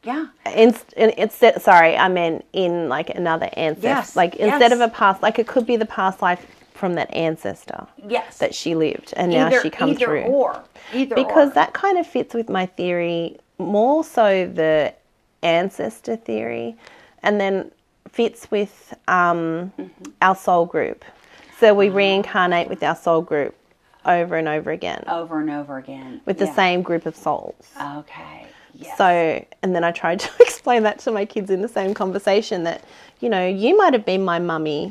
Yeah. Instead, sorry, I meant in like another ancestor. Yes. Like instead of a past, like it could be the past life from that ancestor. Yes. That she lived, and now she comes through. Because that kind of fits with my theory, more so the ancestor theory, and then fits with our soul group. So we reincarnate with our soul group over and over again. Over and over again. With the same group of souls. Okay. Yes. So, and then I tried to explain that to my kids in the same conversation that, you know, you might have been my mummy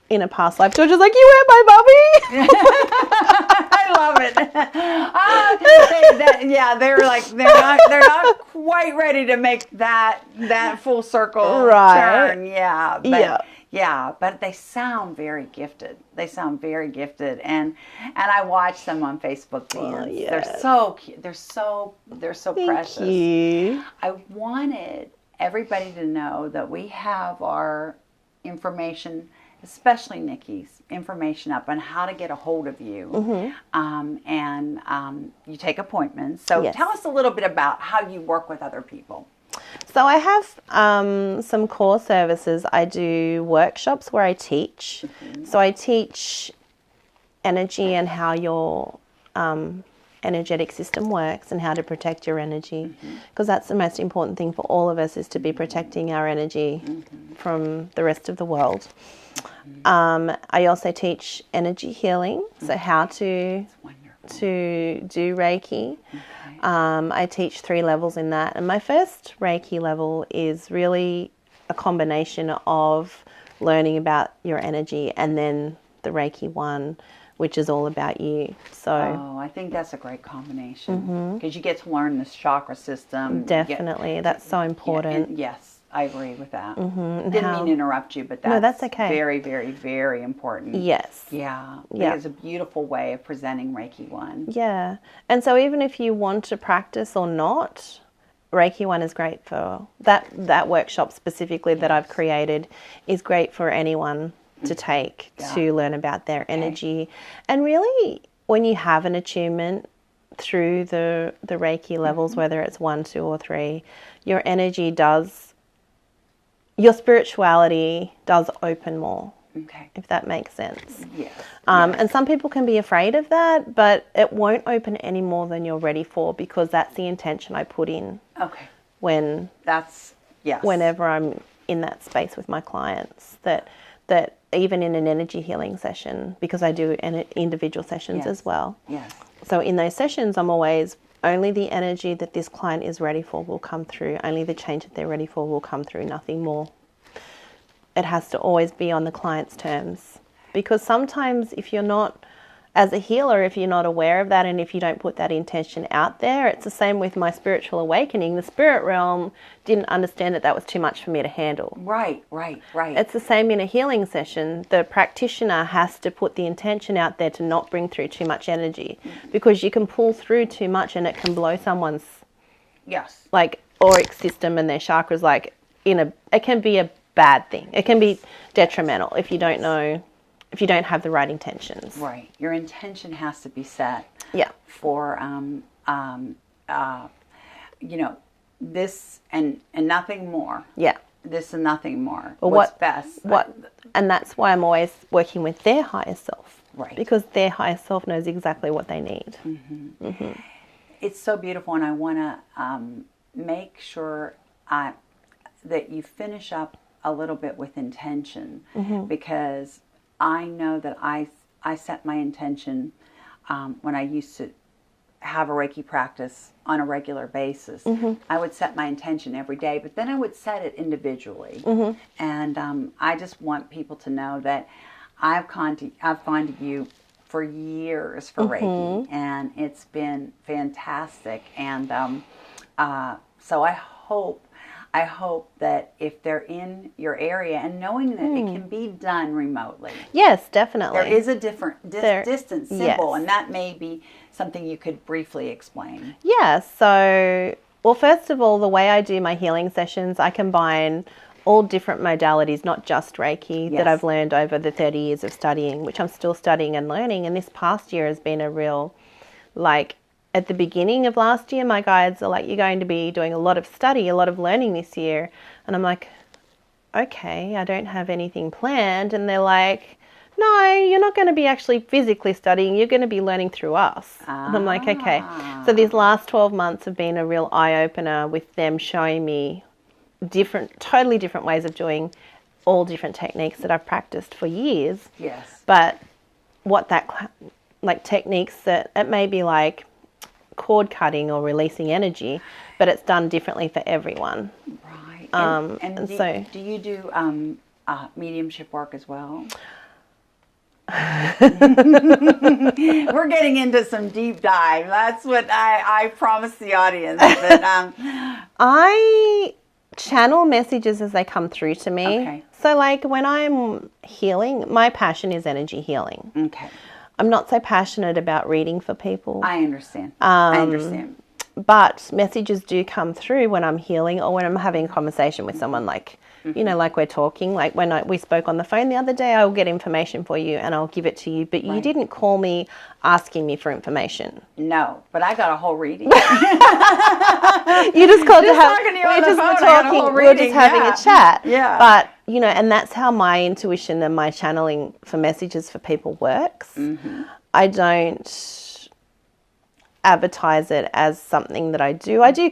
in a past life. George was like, you were my mummy. I love it. They're not quite ready to make that full circle turn. Yeah, but they sound very gifted. And I watch them on Facebook dance. Yes. They're so cute. They're so precious. Thank you. I wanted everybody to know that we have our information, especially Nikki's information, up on how to get a hold of you. And you take appointments. So tell us a little bit about how you work with other people. So I have some core services. I do workshops where I teach. So I teach energy and how your energetic system works and how to protect your energy, because that's the most important thing for all of us, is to be protecting our energy from the rest of the world. I also teach energy healing, so how to do Reiki. I teach 3 levels in that, and my first Reiki level is really a combination of learning about your energy and then the Reiki 1, which is all about you. So I think that's a great combination, because you get to learn the chakra system. Definitely, that's so important. Yes, I agree with that. Didn't mean to interrupt you, but that's okay. Very, very, very important. Yes. Yeah. It's a beautiful way of presenting Reiki 1. Yeah. And so even if you want to practice or not, Reiki 1 is great for that workshop specifically that I've created is great for anyone to take to learn about their energy. And really, when you have an attunement through the Reiki levels, whether it's 1, 2, or 3, your energy your spirituality does open more. Okay. If that makes sense. Yes. And some people can be afraid of that, but it won't open any more than you're ready for, because that's the intention I put in. Okay. Whenever I'm in that space with my clients, that even in an energy healing session, because I do individual sessions as well. Yes. So in those sessions, I'm always, only the energy that this client is ready for will come through. Only the change that they're ready for will come through, nothing more. It has to always be on the client's terms. Because sometimes if you're not, as a healer, if you're not aware of that and if you don't put that intention out there, it's the same with my spiritual awakening. The spirit realm didn't understand that was too much for me to handle. Right. It's the same in a healing session. The practitioner has to put the intention out there to not bring through too much energy, because you can pull through too much and it can blow someone's like auric system and their chakras, like it can be a bad thing. It can be detrimental if you don't know, if you don't have the right intentions. Right. Your intention has to be set. Yeah. For this and nothing more. Yeah. This and nothing more. Well, what's best. And that's why I'm always working with their higher self. Right. Because their higher self knows exactly what they need. It's so beautiful, and I want to make sure that you finish up a little bit with intention, because I know that I set my intention when I used to have a Reiki practice on a regular basis. I would set my intention every day, but then I would set it individually. And I just want people to know that I've gone to you for years for Reiki, and it's been fantastic. And so I hope that if they're in your area, and knowing that it can be done remotely. Yes, definitely. There is a different distance symbol, and that may be something you could briefly explain. Yeah, so, well, first of all, the way I do my healing sessions, I combine all different modalities, not just Reiki, that I've learned over the 30 years of studying, which I'm still studying and learning. And this past year has been a real, at the beginning of last year, my guides are like, you're going to be doing a lot of study, a lot of learning this year. And I'm like, okay, I don't have anything planned. And they're like, no, you're not going to be actually physically studying. You're going to be learning through us. And I'm like, okay. So these last 12 months have been a real eye-opener with them showing me totally different ways of doing all different techniques that I've practiced for years. Yes. But what that, like techniques that it may be like cord cutting or releasing energy, but it's done differently for everyone. Right. So do you do mediumship work as well? We're getting into some deep dive. That's what I promised the audience. But I channel messages as they come through to me. Okay. So like when I'm healing, my passion is energy healing. Okay. I'm not so passionate about reading for people. I understand. I understand. But messages do come through when I'm healing or when I'm having a conversation with someone, like, you know, like we're talking. Like when we spoke on the phone the other day, I will get information for you and I'll give it to you. But you didn't call me asking me for information. No, but I got a whole reading. You just called Just to have. talking to you on We the just phone, were I got a talking. whole We were just reading, having yeah. a chat. Yeah. But you know, and that's how my intuition and my channeling for messages for people works. I don't advertise it as something that I do. I do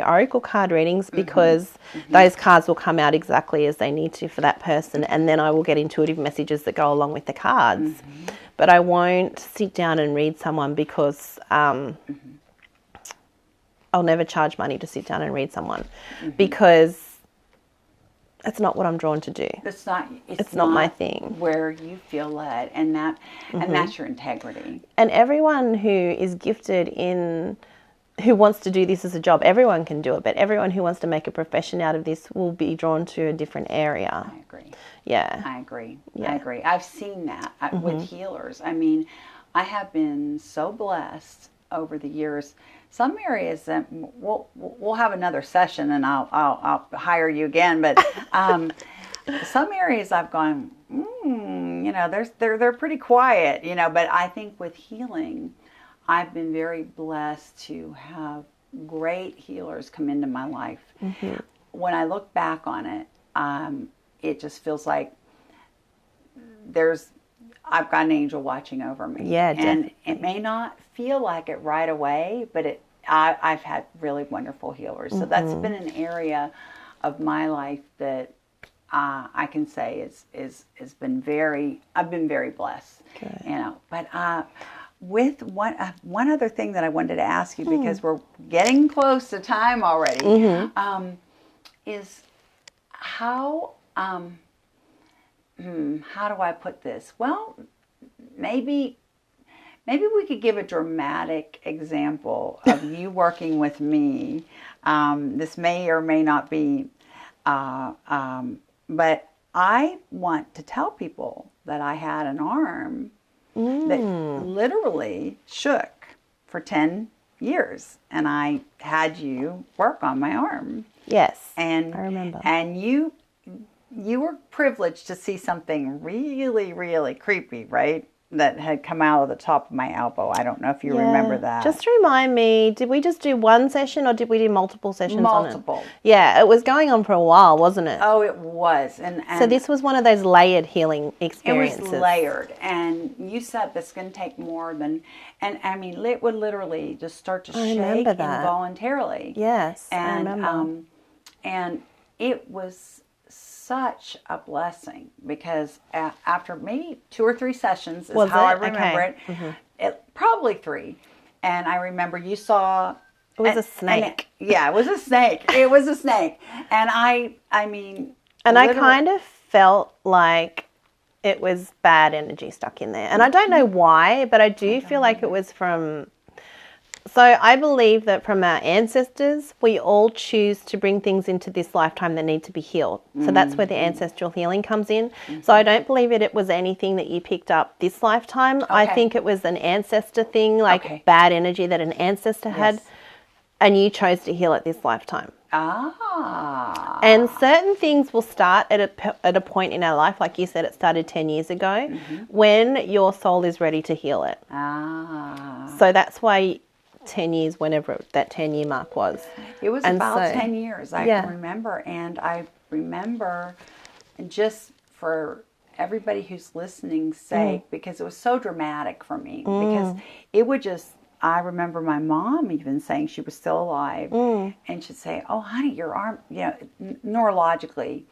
oracle card readings because those cards will come out exactly as they need to for that person, and then I will get intuitive messages that go along with the cards. But I won't sit down and read someone because I'll never charge money to sit down and read someone because it's not what I'm drawn to do. It's not my thing. Where you feel led, and that's your integrity. And everyone who is gifted who wants to do this as a job, everyone can do it, but everyone who wants to make a profession out of this will be drawn to a different area. I agree. Yeah. I agree. Yeah. I agree. I've seen that with healers. I mean, I have been so blessed over the years. Some areas that we'll have another session and I'll hire you again. But some areas I've gone, you know, they're pretty quiet, you know. But I think with healing, I've been very blessed to have great healers come into my life. When I look back on it, it just feels like I've got an angel watching over me. Yeah, and it may not feel like it right away, but I've had really wonderful healers. So that's been an area of my life that I can say is been I've been very blessed. Good. You know, but with one other thing that I wanted to ask you, because we're getting close to time already, is how do I put this? Well, maybe we could give a dramatic example of you working with me. This may or may not be, but I want to tell people that I had an arm that literally shook for 10 years, and I had you work on my arm. Yes, and I remember. And you were privileged to see something really, really creepy, right? That had come out of the top of my elbow. I don't know if you remember that. Just remind me, did we just do one session or did we do multiple sessions on it? Multiple. Yeah, it was going on for a while, wasn't it? Oh, it was. And so this was one of those layered healing experiences. It was layered. And you said this can take more than, and I mean, it would literally just start to shake involuntarily. Yes, and, I remember. And it was such a blessing, because after maybe 2 or 3 sessions is how I remember it. It probably 3. And I remember you saw it was a snake. It was a snake. It was a snake. And I mean, and I kind of felt like it was bad energy stuck in there. And I don't know why, but I do feel like it was from. So I believe that from our ancestors, we all choose to bring things into this lifetime that need to be healed. So that's where the ancestral healing comes in. So I don't believe it was anything that you picked up this lifetime. I think it was an ancestor thing, like bad energy that an ancestor had, and you chose to heal it this lifetime. And certain things will start at a point in our life, like you said, it started 10 years ago, when your soul is ready to heal it. So that's why 10 years, whenever that 10-year mark was. It was And about so- 10 years, I Yeah. can remember. And I remember, and just for everybody who's listening's sake, because it was so dramatic for me, because it would just, I remember my mom even saying she was still alive, and she'd say, "Oh, honey, your arm," neurologically,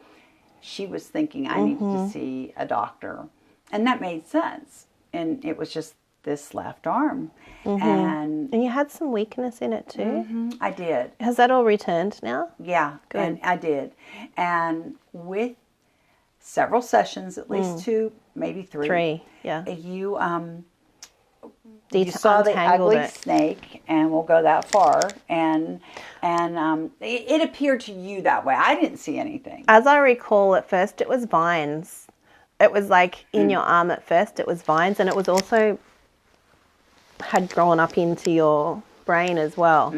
she was thinking I needed to see a doctor. And that made sense. And it was just this left arm. And And you had some weakness in it too? I did. Has that all returned now? Yeah, Good. and I did. And with several sessions, at least 2, maybe 3. 3, yeah. You saw the untangled ugly it. snake, and we'll go that far. And it appeared to you that way. I didn't see anything. As I recall, at first it was vines. It was like in your arm at first, it was vines, and it was also had grown up into your brain as well.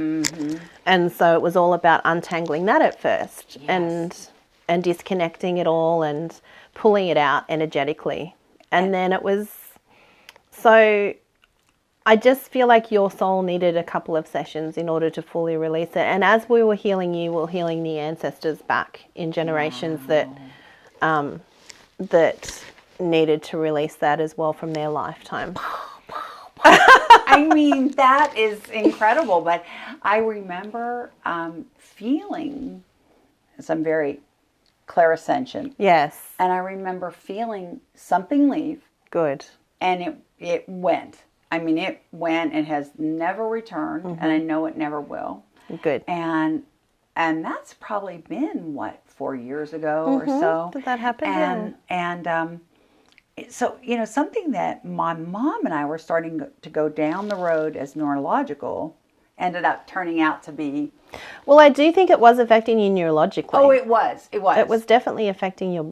And so it was all about untangling that at first, Yes. and disconnecting it all and pulling it out energetically. And then it was, so I just feel like your soul needed a couple of sessions in order to fully release it. And as we were healing you, we were healing the ancestors back in generations that needed to release that as well from their lifetime. I mean, that is incredible. But I remember feeling, as I'm very clairsentient, Yes. and I remember feeling something leave, Good. and it went. I mean, it went and has never returned, and I know it never will. Good. And that's probably been, 4 years ago or so. Did that happen? And so, something that my mom and I were starting to go down the road as neurological ended up turning out to be. Well, I do think it was affecting you neurologically. Oh, it was. It was. It was definitely affecting your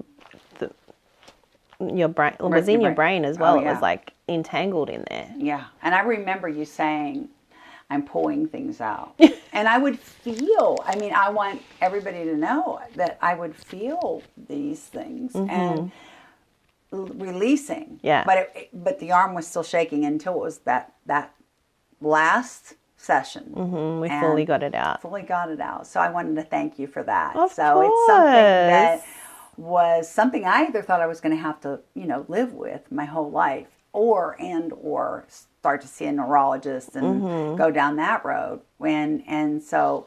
brain. It was in your brain as well. Oh, It yeah. was like entangled in there. Yeah. And I remember you saying, "I'm pulling things out." And I would feel, I want everybody to know that I would feel these things and releasing. Yeah. But the arm was still shaking until it was that last session. We And fully got it out. Fully got it out. So I wanted to thank you for that. Of so it's something that course. was something I either thought I was going to have to, live with my whole life, or start to see a neurologist and go down that road. And so,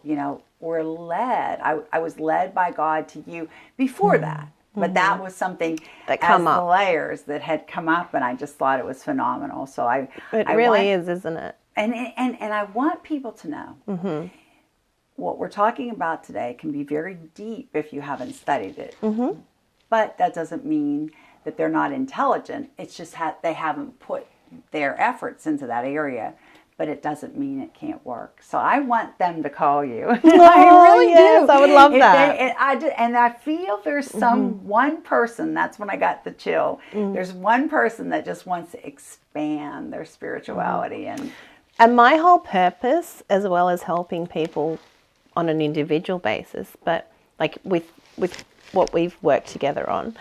we're led. I was led by God to you before that. But that was something That as come the up. layers that had come up, and I just thought it was phenomenal. So It I really want- is, isn't it? And I want people to know what we're talking about today can be very deep if you haven't studied it. But that doesn't mean that they're not intelligent. It's just they haven't put their efforts into that area. But it doesn't mean it can't work. So I want them to call you. I really yes, do. I would love If that. and I feel there's one person, that's when I got the chill. There's one person that just wants to expand their spirituality. And my whole purpose, as well as helping people on an individual basis, but like with what we've worked together on,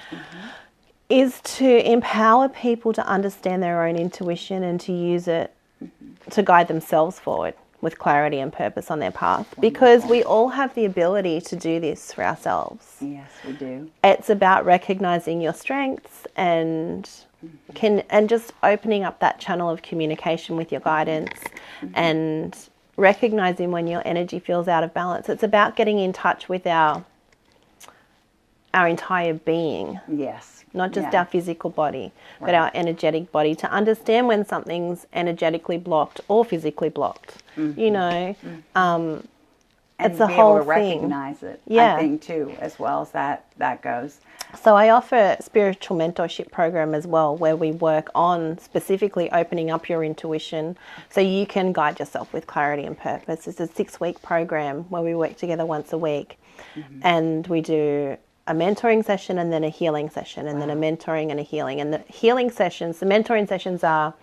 is to empower people to understand their own intuition and to use it to guide themselves forward with clarity and purpose on their path. Because we all have the ability to do this for ourselves. Yes, we do. It's about recognizing your strengths and just opening up that channel of communication with your guidance and recognizing when your energy feels out of balance. It's about getting in touch with our entire being, Yes. not just Yeah. our physical body, but Right. our energetic body, to understand when something's energetically blocked or physically blocked. And it's a be whole able to thing. recognize it, Yeah. I think, too, as well as that goes. So I offer a spiritual mentorship program as well, where we work on specifically opening up your intuition so you can guide yourself with clarity and purpose. It's a 6-week program where we work together once a week, and we do a mentoring session and then a healing session, and then a mentoring and a healing. And the mentoring sessions are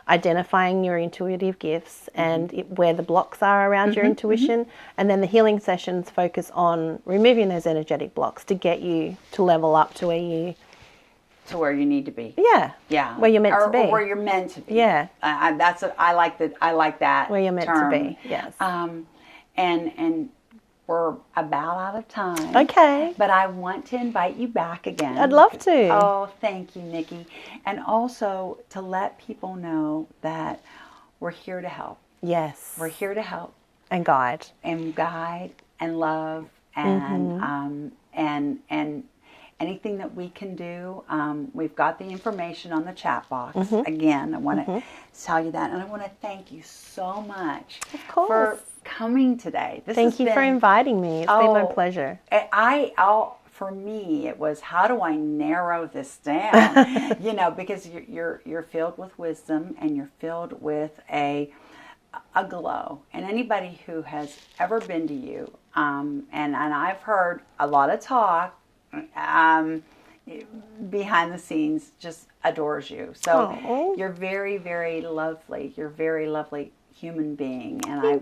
identifying your intuitive gifts and where the blocks are around your intuition. And then the healing sessions focus on removing those energetic blocks to get you to level up to where you to where you need to be. Yeah. Yeah. Where you're meant to be. Or where you're meant to be. Yeah. I like that. Where you're meant term. to be. Yes. And we're about out of time. Okay. But I want to invite you back again. I'd love to. Oh, thank you, Nikki. And also to let people know that we're here to help. Yes. We're here to help. And guide. And guide and love and and anything that we can do. We've got the information on the chat box. Again, I want to tell you that. And I want to thank you so much for coming today. Thank you for inviting me. It's been my pleasure. For me, it was, how do I narrow this down? Because you're filled with wisdom and you're filled with a glow. And anybody who has ever been to you, and I've heard a lot of talk behind the scenes, just adores you. So you're very, very lovely. You're a very lovely human being, and I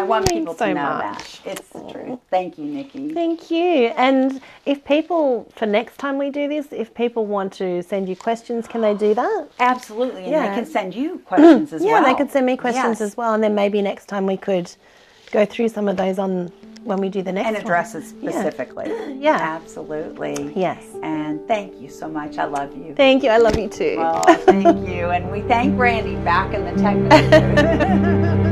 want people to know that. It's the truth. Thank you, Nikki. Thank you. And if people, for next time we do this, if people want to send you questions, can they do that? Absolutely. And they can send you questions as well. Yeah, they could send me questions as well, and then maybe next time we could go through some of those when we do the next one. And address it specifically. Yeah. Absolutely. Yes. And thank you so much. I love you. Thank you. I love you too. Oh, thank you. And we thank Brandy back in the technical booth.